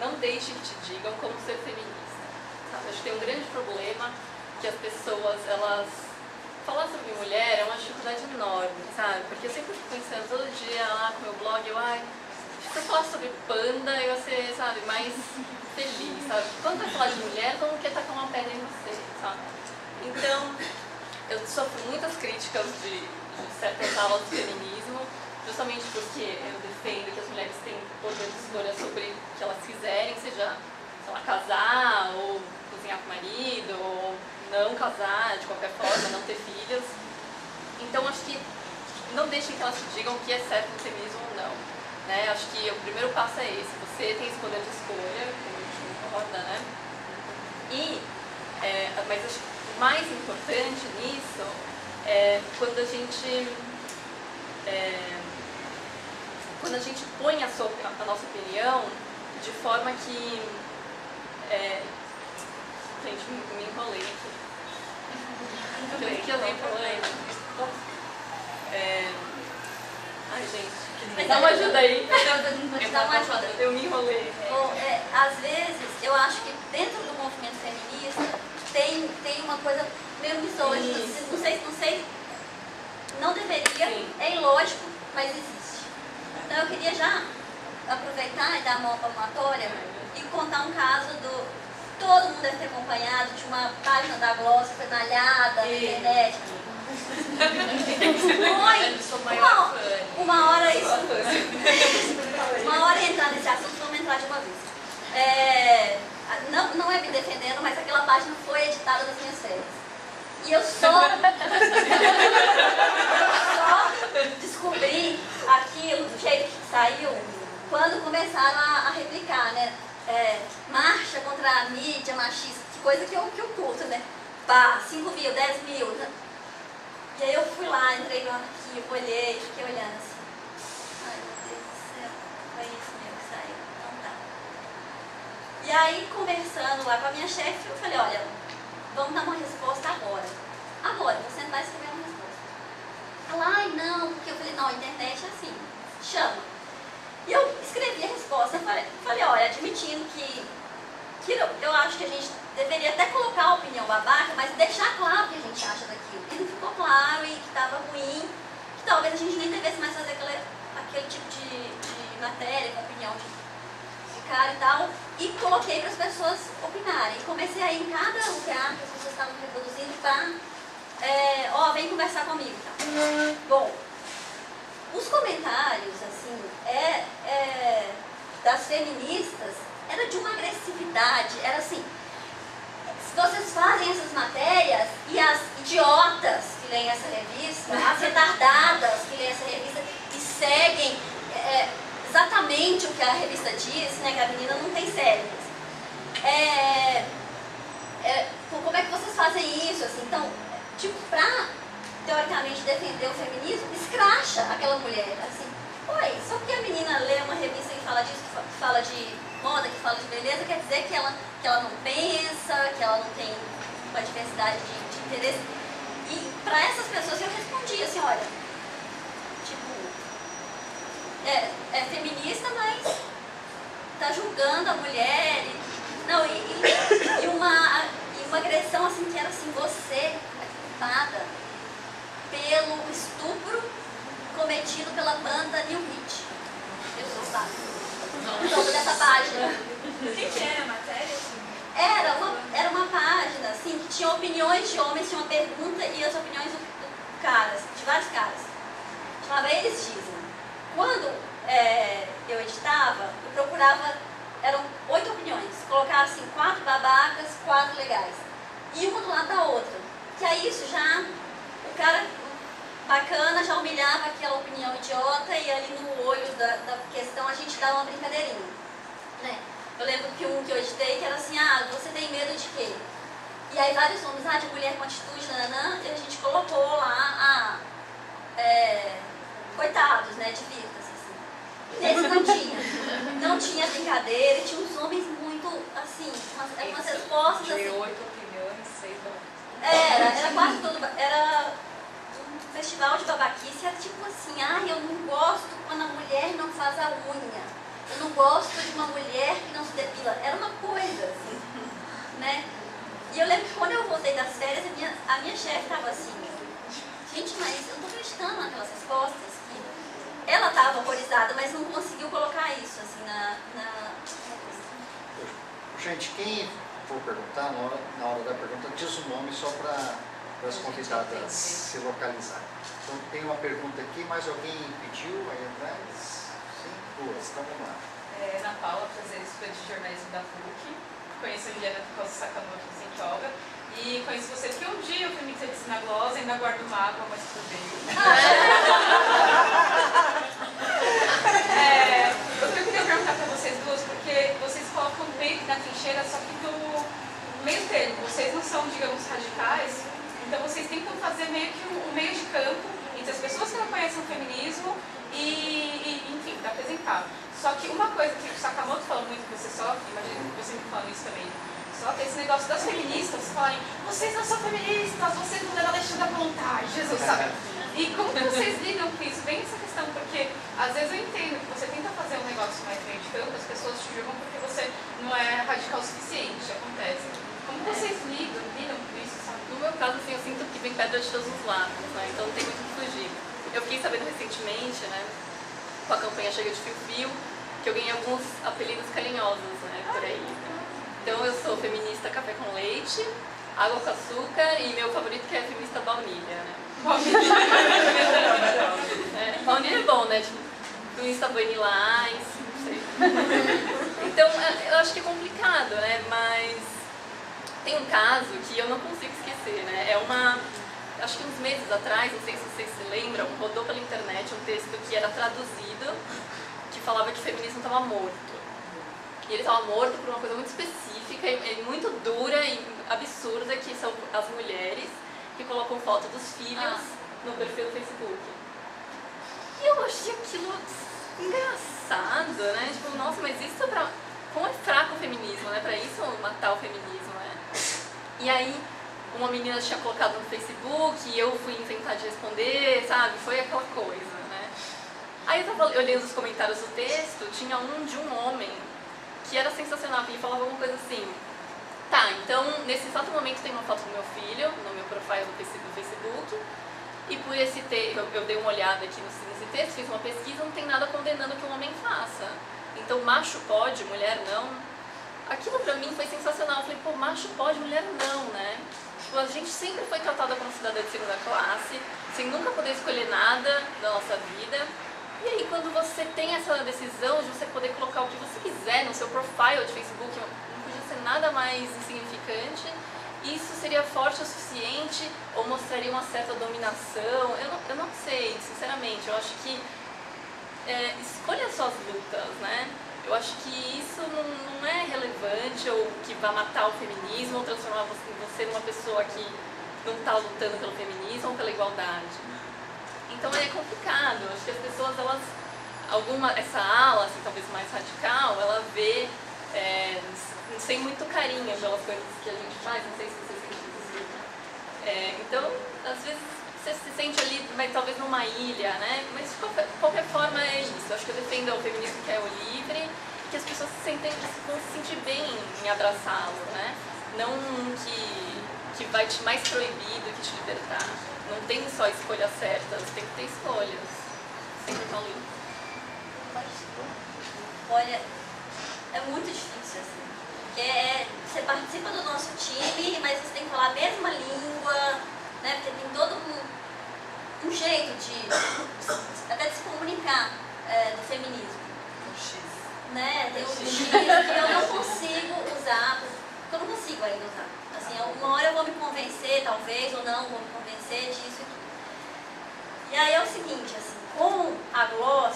não deixe que te digam como ser feminista, sabe? Acho que tem um grande problema que as pessoas, elas... Falar sobre mulher é uma dificuldade enorme, sabe? Porque eu sempre fico pensando todo dia lá com o meu blog, se eu falar sobre panda, eu ia ser, sabe, mais feliz, sabe? Quando vai falar de mulher, todo mundo quer tacar uma pedra em você, sabe? Então, eu sofro muitas críticas de certas aulas de feminismo, justamente porque eu defendo que as mulheres têm poder de escolha sobre o que elas quiserem, seja, sei lá, casar, ou cozinhar com o marido, ou não casar de qualquer forma, não ter filhos. Então, acho que não deixem que elas te digam o que é certo no feminismo ou não. Né? Acho que o primeiro passo é esse, você tem esse poder de escolha, como a gente concorda, né? Mas acho que o mais importante nisso é quando a gente põe a nossa opinião de forma que... gente, me enrolei aqui. Que eu nem falei. Ai, gente, dá uma ajuda aí. Dá uma ajuda. Eu me enrolei. Bom, às vezes, eu acho que dentro do movimento feminista tem uma coisa meio misógina. Não sei, não deveria, sim. É ilógico, mas existe. Então eu queria já aproveitar e dar a mão palmatória e contar um caso todo mundo deve ter acompanhado, de uma página da Gloss que foi malhada na internet. Uma hora isso. Uma hora entrar nesse assunto, vamos entrar de uma vez. Não é me defendendo, mas aquela página foi editada nas minhas férias. E eu só descobri aquilo do jeito que saiu quando começaram a replicar, né? Marcha contra a mídia machista, que coisa que eu curto, né? 5 mil, 10 mil. Né? E aí eu fui lá, entrei no arquivo, olhei, fiquei olhando assim. Ai, meu Deus do céu, foi isso mesmo que saiu. Então tá. E aí, conversando lá com a minha chefe, eu falei, olha, vamos dar uma resposta agora. Agora, você vai escrever uma resposta. Ela, ai não, porque eu falei, não, a internet é assim, chama. E eu escrevi a resposta, falei, olha, admitindo que eu acho que a gente deveria até colocar a opinião babaca, mas deixar claro o que a gente acha daquilo. E não ficou claro e que estava ruim, que talvez a gente nem devesse mais fazer aquele tipo de matéria com opinião de cara e tal. E coloquei para as pessoas opinarem. E comecei a ir em cada lugar que as pessoas estavam reproduzindo para, vem conversar comigo. Tá? Bom, os comentários, assim, das feministas, era de uma agressividade, era assim, se vocês fazem essas matérias e as idiotas que leem essa revista, as retardadas que leem essa revista e seguem exatamente o que a revista diz, né, que a menina não tem cérebros. Como é que vocês fazem isso, assim? Então, tipo, pra teoricamente defender o feminismo, escracha aquela mulher, assim. Oi, só porque a menina lê uma revista que fala disso, que fala de moda, que fala de beleza, quer dizer que ela não pensa, que ela não tem uma diversidade de interesse. E para essas pessoas eu respondi assim, olha, tipo, é feminista, mas tá julgando a mulher. E uma agressão assim que era assim, você é culpada pelo estupro cometido pela banda New Hit. Eu sou culpada. Então, dessa página. O que era a matéria? Era uma página, assim, que tinha opiniões de homens, tinha uma pergunta e as opiniões de caras, de vários caras. Chamava Eles Dizem. Quando eu editava, eu procurava, eram 8 opiniões, colocava assim, 4 babacas, 4 legais. E uma do lado da outra. Que aí isso já, o cara bacana já humilhava aquela opinião idiota e ali no olho da questão a gente dava uma brincadeirinha, né? Eu lembro que um que eu editei que era assim, você tem medo de quê? E aí vários nomes, de mulher com atitude, nananã, e a gente colocou lá, coitados, né, divirta-se, assim. Nesse não tinha brincadeira, e tinha uns homens muito, assim, umas respostas, assim. 8 opiniões, 6 Era quase todo, era um festival de babaquice, era tipo assim, eu não gosto quando a mulher não faz a unha. Eu não gosto de uma mulher que não se depila. Era uma coisa, assim, né? E eu lembro que quando eu voltei das férias, a minha chefe estava assim, gente, mas eu não estou acreditando naquelas respostas. Que ela estava horrorizada, mas não conseguiu colocar isso, assim, na... Gente, quem for perguntar, na hora da pergunta, diz o nome só para as convidadas se localizarem. Então, tem uma pergunta aqui, mais alguém pediu aí atrás? Duas, então vamos lá. Ana Paula, prazer, estudante de jornalismo da PUC. Conheço a Juliana por causa do Sakamoto sem yoga. E conheço você porque um dia eu fui mixer de sinaglosa, ainda guardo mágoa, mas tudo bem. Eu queria perguntar para vocês duas, porque vocês colocam meio que na trincheira, só que do meio termo. Vocês não são, digamos, radicais, então vocês tentam fazer meio que um meio de campo entre as pessoas que não conhecem o feminismo e enfim, para apresentar. Só que uma coisa que o Sakamoto fala muito que você sofre, imagino que você me fala isso também, só que esse negócio das feministas falarem, vocês não são feministas, vocês não devem deixar da vontade, Jesus, sabe? E como que vocês lidam com isso? Bem essa questão, porque às vezes eu entendo que você tenta fazer um negócio mais meio de campo, as pessoas te julgam porque você não é radical o suficiente, acontece. Como vocês lidam com isso, sabe? No meu caso, assim, eu sinto que vem pedra de todos os lados, né? Então não tem muito o que fugir. Eu fiquei sabendo recentemente, né, com a campanha Chega de Fio-Fio, que eu ganhei alguns apelidos carinhosos, né, por aí. Então eu sou feminista café com leite, água com açúcar e meu favorito que é feminista baunilha, né. Baunilha é bom, né, tipo, feminista vanilla ice, não sei. Então eu acho que é complicado, né, mas tem um caso que eu não consigo esquecer, né, acho que uns meses atrás, não sei se vocês se lembram, rodou pela internet um texto que era traduzido, que falava que o feminismo estava morto. E ele estava morto por uma coisa muito específica e muito dura e absurda, que são as mulheres que colocam foto dos filhos no perfil do Facebook. E eu achei aquilo engraçado, né? Tipo, nossa, mas isso é pra... Como é fraco o feminismo, né? Pra isso matar o feminismo, né? E aí, uma menina tinha colocado no Facebook e eu fui inventar de responder, sabe? Foi aquela coisa, né? Aí eu tava olhando os comentários do texto, tinha um de um homem que era sensacional, e falava alguma coisa assim, tá, então nesse exato momento tem uma foto do meu filho, no meu profile do Facebook, e por esse texto, eu dei uma olhada aqui nesse texto, fiz uma pesquisa, não tem nada condenando que um homem faça. Então macho pode, mulher não. Aquilo pra mim foi sensacional, eu falei, pô, macho pode, mulher não, né? Tipo, a gente sempre foi tratada como cidadã de segunda classe, sem nunca poder escolher nada da nossa vida. E aí, quando você tem essa decisão de você poder colocar o que você quiser no seu profile de Facebook, não podia ser nada mais insignificante, isso seria forte o suficiente ou mostraria uma certa dominação? Eu não sei, sinceramente. Eu acho que escolha suas lutas, né? Eu acho que isso não é relevante ou que vai matar o feminismo ou transformar você numa pessoa que não está lutando pelo feminismo ou pela igualdade. Então é complicado, acho que as pessoas, essa ala, assim, talvez mais radical, ela vê sem muito carinho pelas coisas que a gente faz, não sei se você sente isso. Então, às vezes você se sente ali, mas talvez numa ilha, né? Mas de qualquer forma é isso, acho que eu defendo o feminismo que é o livre e que as pessoas vão se sentir bem em abraçá-lo, né? Não que vai te mais proibido que te libertar. Não tem só escolhas certas, tem que ter escolhas. Sempre falo isso. Olha, é muito difícil, assim. Porque você participa do nosso time, mas você tem que falar a mesma língua, né? Porque tem todo um jeito até de se comunicar do feminismo. Né? Tem um X que eu não consigo usar, porque eu não consigo ainda usar. Assim, uma hora eu vou me convencer, talvez, ou não, vou me convencer disso e aquilo. E aí é o seguinte, assim, com a Gloss,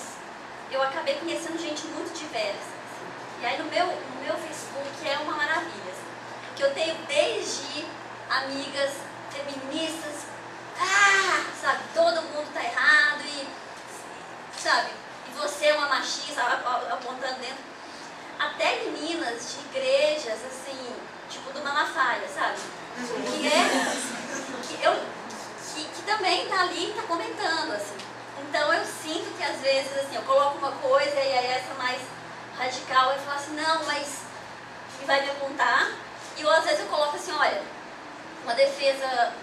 eu acabei conhecendo gente muito diversa. Assim. E aí no meu Facebook é uma maravilha. Assim, que eu tenho desde amigas feministas, sabe, todo mundo tá errado e, sabe, e você é uma machista, apontando dentro, até meninas de igrejas, assim, tipo do Malafaia, sabe? Que também tá ali e tá comentando, assim. Então eu sinto que às vezes, assim, eu coloco uma coisa e aí essa mais radical eu falo assim, não, mas e vai me apontar. E às vezes eu coloco assim, olha, uma defesa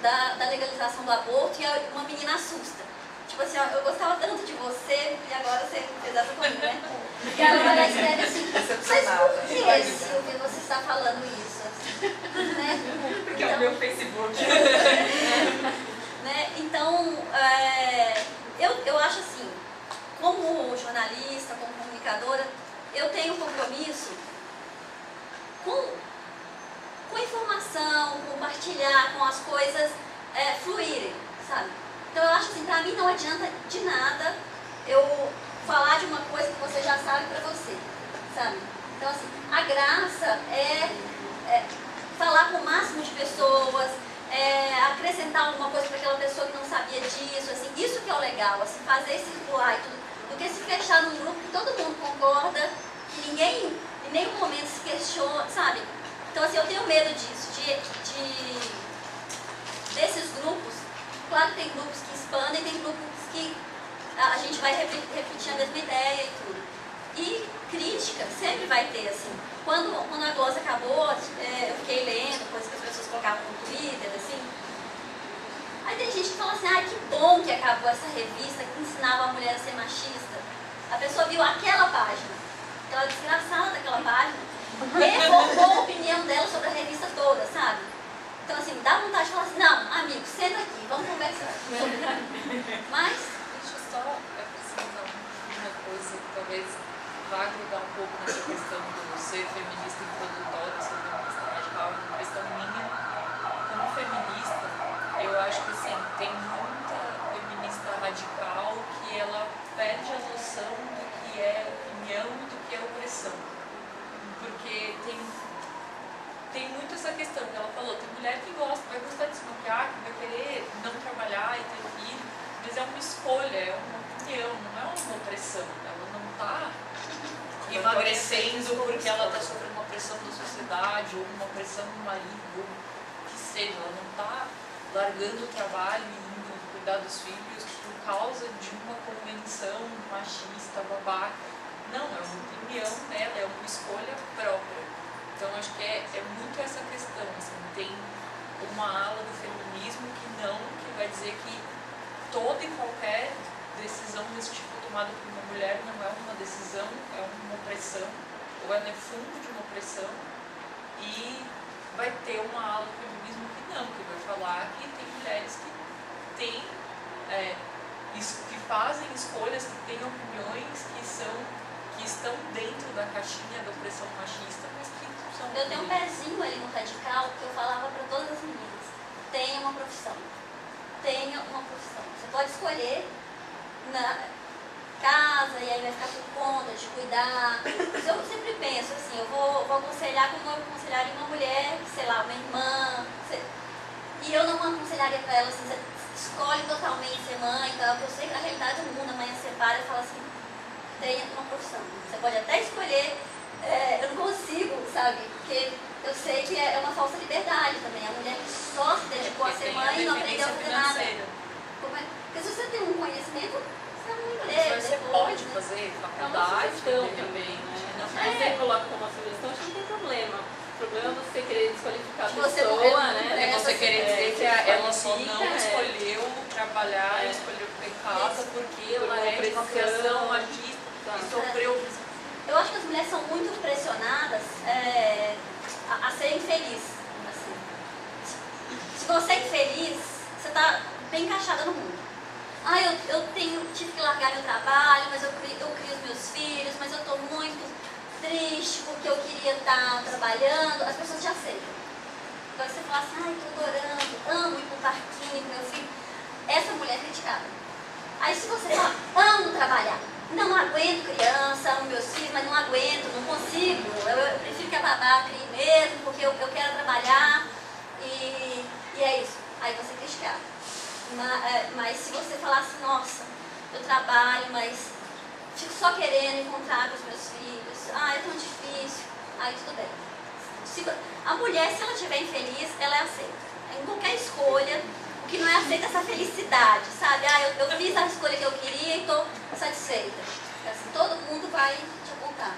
da legalização do aborto e uma menina assusta. Tipo assim, ó, eu gostava tanto de você e agora você fez essa comigo, né? E ela escreve assim, mas por que, Silvia, você está falando isso? Assim, né? Porque então, é o meu Facebook. Né? Então, eu acho assim, como jornalista, como comunicadora, eu tenho um compromisso com informação, compartilhar, com as coisas fluírem, sabe? Então eu acho assim, pra mim não adianta de nada eu falar de uma coisa que você já sabe pra você, sabe? Então assim, a graça é falar com o máximo de pessoas, acrescentar alguma coisa para aquela pessoa que não sabia disso, assim, isso que é o legal, assim, fazer circular e tudo, do que se fechar num grupo que todo mundo concorda, que ninguém em nenhum momento se questiona, sabe? Então assim, eu tenho medo disso, desses grupos. Claro que tem grupos que expandem, tem grupos que a gente vai repetir a mesma ideia e tudo. E crítica sempre vai ter, assim. Quando a Gloss acabou, eu fiquei lendo coisas que as pessoas colocavam no Twitter, assim. Aí tem gente que fala assim, que bom que acabou essa revista que ensinava a mulher a ser machista. A pessoa viu aquela página, aquela desgraçada daquela página, reformou a opinião dela sobre a revista toda, sabe? Então, assim, dá vontade de falar assim, não, amigo, senta aqui, vamos conversar. Mas... Deixa eu só acrescentar uma coisa que talvez vá agregar um pouco nessa questão do ser feminista introdutório, ser feminista radical, uma questão minha. Como feminista, eu acho que, assim, tem muita feminista radical que ela perde a noção do que é opinião e do que é opressão. Porque tem muito essa questão que ela falou, tem mulher que vai gostar de se maquiar, que vai querer não trabalhar e ter filho, mas é uma escolha, é uma opinião, não é uma opressão. Ela não está emagrecendo porque ela está sofrendo uma pressão da sociedade, ou uma pressão do marido, ou o que seja. Ela não está largando o trabalho e indo cuidar dos filhos por causa de uma convenção machista, babaca. Não, é uma opinião dela, é uma escolha própria. Então, acho que é muito essa questão, assim, tem uma ala do feminismo que vai dizer que toda e qualquer decisão desse tipo tomada por uma mulher não é uma decisão, é uma opressão, ou é no fundo de uma opressão, e vai ter uma ala do feminismo que não, que vai falar que tem mulheres que fazem escolhas, que têm opiniões que estão dentro da caixinha da opressão machista, mas que são... Eu tenho um pezinho ali no radical que eu falava para todas as meninas, tenha uma profissão. Tenha uma profissão. Você pode escolher na casa e aí vai ficar por conta de cuidar. Mas eu sempre penso assim, eu vou aconselhar como eu aconselharia uma mulher, sei lá, uma irmã. E eu não aconselharia para ela assim, você escolhe totalmente ser mãe, então, eu sei que a realidade do mundo, amanhã separa e fala assim, tenha uma profissão. Você pode até escolher, eu não consigo, sabe? Porque eu sei que é uma falsa liberdade também. A mulher que só se dedicou a ser mãe e não aprendeu a fazer nada. Porque se você tem um conhecimento, você é um inglês. Você pode fazer faculdade também, né? Você coloca como uma sugestão, acho que não tem problema. O problema é você querer desqualificar a pessoa, né? É você querer dizer que ela só não escolheu trabalhar, escolheu ficar em casa porque ela é de uma criação machista e sofreu. eu acho que as mulheres são muito pressionadas a serem felizes. Assim. Se você é infeliz, você está bem encaixada no mundo. Ah, eu tive que largar meu trabalho, mas eu crio os meus filhos, mas eu estou muito triste porque eu queria estar trabalhando. As pessoas te aceitam. Agora você fala assim, ai, estou adorando, amo ir para o parquinho com meu filho. Essa mulher é criticada. Aí se você fala, amo trabalhar, não aguento criança, amo meus filhos, mas não aguento, não consigo. Eu prefiro que a babá crie mesmo, porque eu quero trabalhar e é isso. Aí você é criticado. Mas se você falar assim, nossa, eu trabalho, mas fico só querendo encontrar com os meus filhos, é tão difícil, aí tudo bem. A mulher, se ela estiver infeliz, ela é aceita. Em qualquer escolha, o que não é aceita é essa felicidade, sabe? Eu fiz a escolha que eu queria e estou satisfeita. Assim, todo mundo vai te apontar.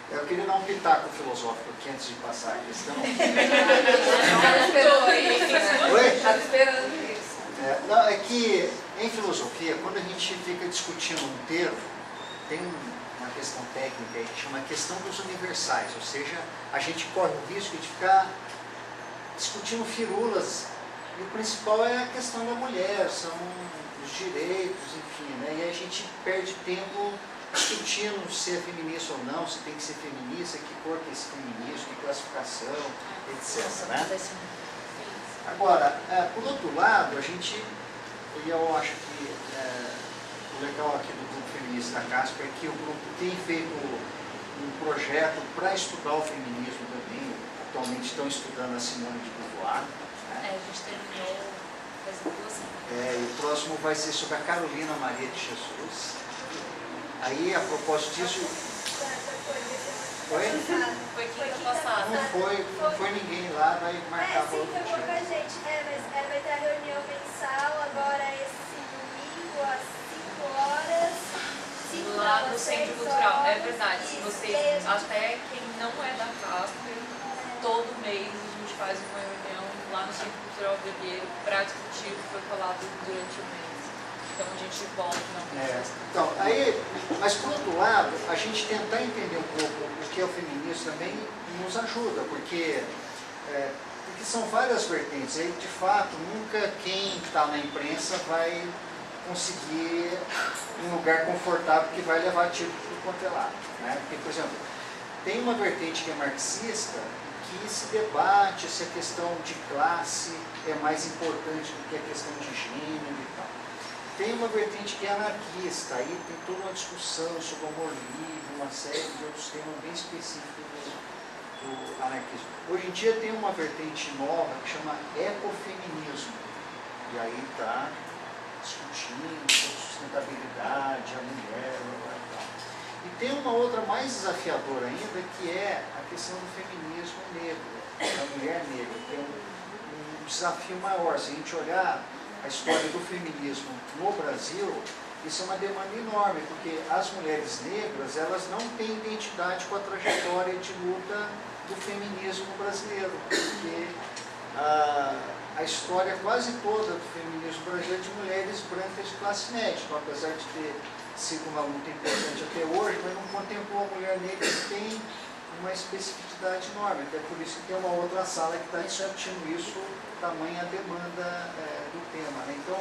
Eu queria dar um pitaco filosófico aqui antes de passar a questão. Estava esperando isso. Oi? Estava esperando isso. Não, é que em filosofia, quando a gente fica discutindo um termo, tem uma questão técnica aí que chama a questão dos universais, ou seja, a gente corre o risco de ficar discutindo firulas, e o principal é a questão da mulher, são os direitos, enfim, né? E aí a gente perde tempo discutindo se é feminista ou não, se tem que ser feminista, que cor que é esse feminismo, que classificação, etc. Né? Agora, por outro lado, a gente, e eu acho que o legal aqui do Grupo Feminista da Casper é que o grupo tem feito um projeto para estudar o feminismo também. Atualmente estão estudando a Simone de Beauvoir. Né? A gente terminou faz 2 semanas. E o próximo vai ser sobre a Carolina Maria de Jesus. Aí, a propósito disso... Foi? Foi quinta passada. Não foi ninguém lá, vai marcar sim, foi pouca gente. Mas vai ter a reunião mensal agora esse domingo às 5 horas. 5 lá no horas, Centro 6 Cultural. horas. É verdade. Se vocês, até quem não é da Casper, todo mês a gente faz uma reunião lá no Centro Cultural Vergueiro para discutir o que foi falado durante o mês. Então a gente volta Então, mas por outro lado, a gente tentar entender um pouco o que é o feminismo também nos ajuda, porque são várias vertentes. Aí, de fato, nunca quem está na imprensa vai conseguir um lugar confortável que vai levar tiro por quanto é lado. Né? Porque, por exemplo, tem uma vertente que é marxista que se debate se a questão de classe é mais importante do que a questão de gênero e tal. Tem uma vertente que é anarquista, aí tem toda uma discussão sobre o amor livre, uma série de outros temas bem específicos do anarquismo. Hoje em dia tem uma vertente nova que chama ecofeminismo, e aí está discutindo sobre sustentabilidade, a mulher, tal. E tem uma outra mais desafiadora ainda, que é a questão do feminismo negro, da mulher negra. Tem um desafio maior. Se a gente olhar a história do feminismo no Brasil, isso é uma demanda enorme, porque as mulheres negras, elas não têm identidade com a trajetória de luta do feminismo brasileiro, porque a história quase toda do feminismo brasileiro é de mulheres brancas de classe média. Então, apesar de ter sido uma luta importante até hoje, mas não contemplou a mulher negra, que tem uma especificidade enorme. Até por isso que tem uma outra sala que está discutindo isso, tamanha a demanda do tema. Né? Então,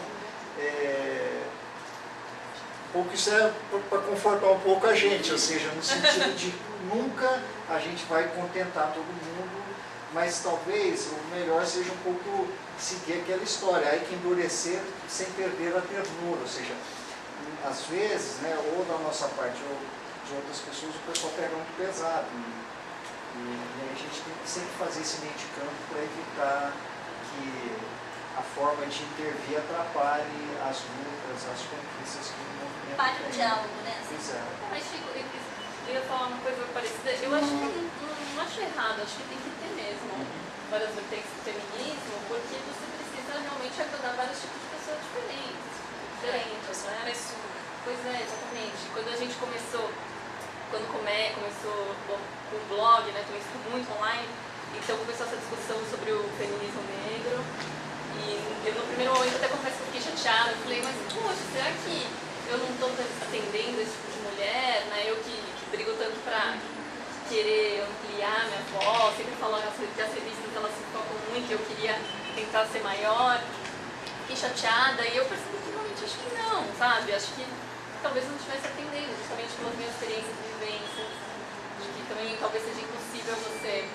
isso é para confortar um pouco a gente, ou seja, no sentido de nunca a gente vai contentar todo mundo, mas talvez o melhor seja um pouco seguir aquela história, aí que endurecer sem perder a ternura, ou seja, às vezes, né, ou da nossa parte ou de outras pessoas, o pessoal pega muito pesado, e a gente tem que sempre fazer esse meio de campo para evitar que a forma de intervir atrapalhe as lutas, as conquistas que o movimento Parte do diálogo, né? Pois é. Mas, Chico, eu ia falar uma coisa parecida. Eu acho que não acho errado, acho que tem que ter mesmo várias vertentes do feminismo, porque você precisa realmente agradar vários tipos de pessoas diferentes, né? Pois é, exatamente. Quando a gente começou com o blog, né, também estou muito online, então começou essa discussão sobre o feminismo negro, e eu no primeiro momento até confesso que fiquei chateada, eu falei, mas poxa, será que eu não estou atendendo esse tipo de mulher, né? Eu que brigo tanto para querer ampliar minha voz, sempre falo que as revistas elas se focam muito, eu queria tentar ser maior, fiquei chateada e eu percebi que realmente acho que não, sabe? Acho que talvez não estivesse atendendo, justamente pelas minhas experiências e vivências, de que também talvez seja impossível você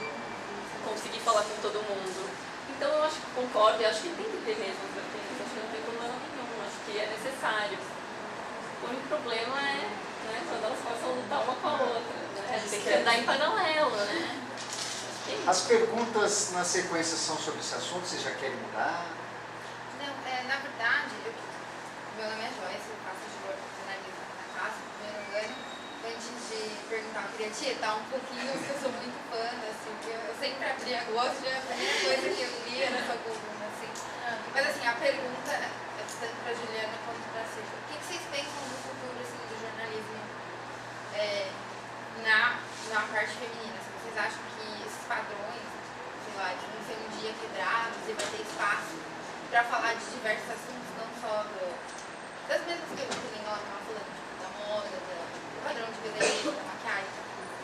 conseguir falar com todo mundo. Então eu acho que concordo e acho que tem que ter mesmo as vertentes, acho que não tem problema nenhum, acho que é necessário. O único problema é, né, quando elas começam a lutar uma com a outra, né? Tem que andar em paralelo, né? As perguntas na sequência são sobre esse assunto, vocês já querem mudar? Não, na verdade, meu nome é Joyce, eu faço jornalismo na casa, primeiro ano. Antes de perguntar, eu queria tietar um pouquinho, porque eu sou muito fã, assim, eu sempre abria gosto, já a primeira coisa que eu lia nessa coluna, assim. Mas assim, a pergunta, tanto para a Juliana quanto para a Silvia, o que vocês pensam do futuro assim, do jornalismo na parte feminina? Se vocês acham que esses padrões, sei lá, de vão ser um dia quebrados e vai ter espaço para falar de diversos assuntos, não só das mesmas coisas que nem ela estava falando, tipo, da moda, do padrão de beleza, da maquiagem.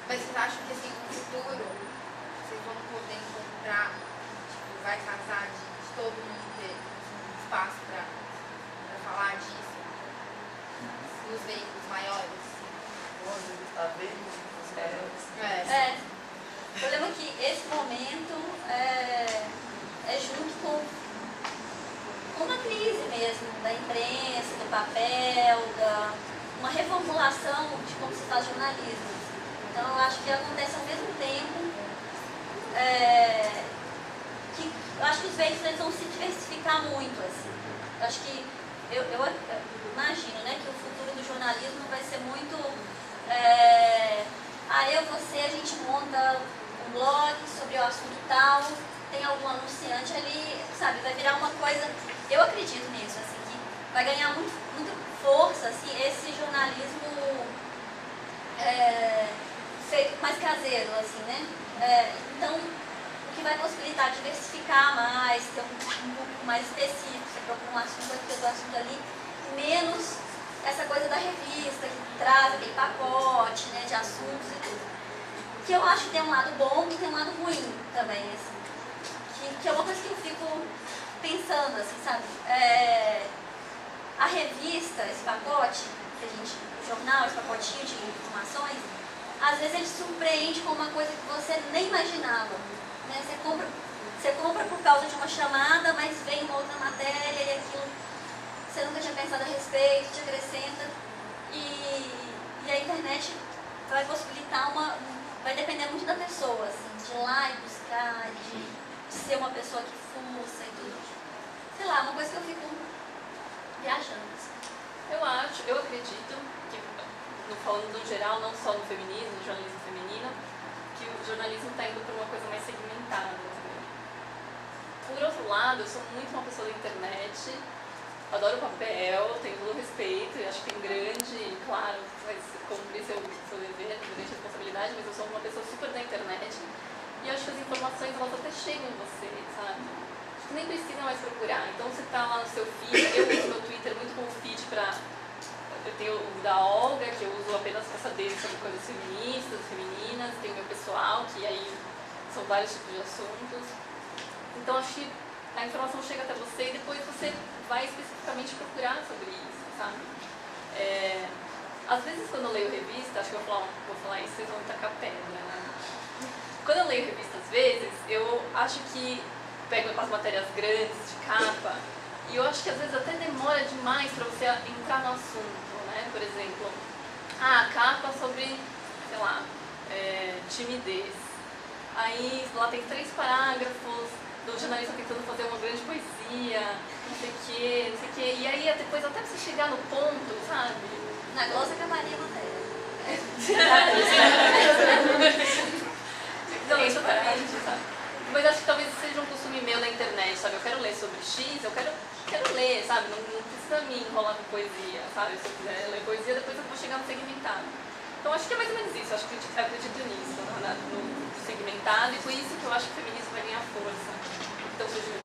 Mas vocês acham que assim, no futuro vocês vão poder encontrar, tipo, vai casar de todo mundo ter um espaço para falar disso nos veículos maiores? O problema é que esse momento é junto com uma crise mesmo da imprensa, do papel, uma reformulação de como se faz jornalismo. Então eu acho que acontece ao mesmo tempo que eu acho que os veículos eles vão se diversificar muito. Assim. Eu acho que eu imagino, né, que o futuro do jornalismo vai ser muito a gente monta um blog sobre o assunto tal, tem algum anunciante ali, sabe, vai virar uma coisa, eu acredito nisso, assim, que vai ganhar muita força, assim, esse jornalismo feito mais caseiro, assim, né? Então, o que vai possibilitar diversificar mais, ter um público mais específico, você procura um assunto aqui, outro assunto ali, menos essa coisa da revista que traz aquele pacote, né, de assuntos e tudo. Que eu acho que tem um lado bom e tem um lado ruim também, assim. Que é uma coisa que eu fico pensando, assim, sabe? A revista, esse pacote, o jornal, esse pacotinho de informações, às vezes ele surpreende com uma coisa que você nem imaginava. Né? Você compra por causa de uma chamada, mas vem uma outra matéria e aquilo você nunca tinha pensado a respeito, te acrescenta. E a internet vai possibilitar vai depender muito da pessoa, assim, de ir lá e buscar, de ser uma pessoa que fuça e tudo. Sei lá, uma coisa que eu fico viajando. Assim. Eu acredito que, falando no geral, não só no feminismo, no jornalismo feminino, que o jornalismo está indo para uma coisa mais segmentada. Assim. Por outro lado, eu sou muito uma pessoa da internet, adoro o papel, tenho todo o respeito, e acho que tem grande, claro, vai cumprir seu dever, grande responsabilidade, mas eu sou uma pessoa super da internet e acho que as informações elas até chegam em você, sabe? Acho que nem precisa mais procurar. Então você tá lá no seu feed, eu uso meu Twitter muito como feed para. Eu tenho o da Olga, que eu uso apenas para saber sobre coisas feministas, femininas, tem o meu pessoal, que aí são vários tipos de assuntos. Então acho que a informação chega até você e depois você vai especificamente procurar sobre isso, sabe? Às vezes quando eu leio revista, acho que eu vou falar isso, vocês vão tacar pedra, né? Quando eu leio revista às vezes, eu acho que pego as matérias grandes de capa e eu acho que às vezes até demora demais para você entrar no assunto, né? Por exemplo, a capa sobre, sei lá, timidez. Aí lá tem 3 parágrafos do jornalista tentando fazer uma grande poesia, não sei o quê, e aí depois até você chegar no ponto, sabe? Na glosa acabaria a matéria. Não, exatamente, sabe? Mas acho que talvez seja um costume meu na internet, sabe? Eu quero ler sobre X, eu quero ler, sabe? Não precisa me enrolar com poesia, sabe? Se eu quiser ler poesia, depois eu vou chegar no segmentado. Então acho que é mais ou menos isso, acho que eu acredito nisso, no segmentado, e por isso que eu acho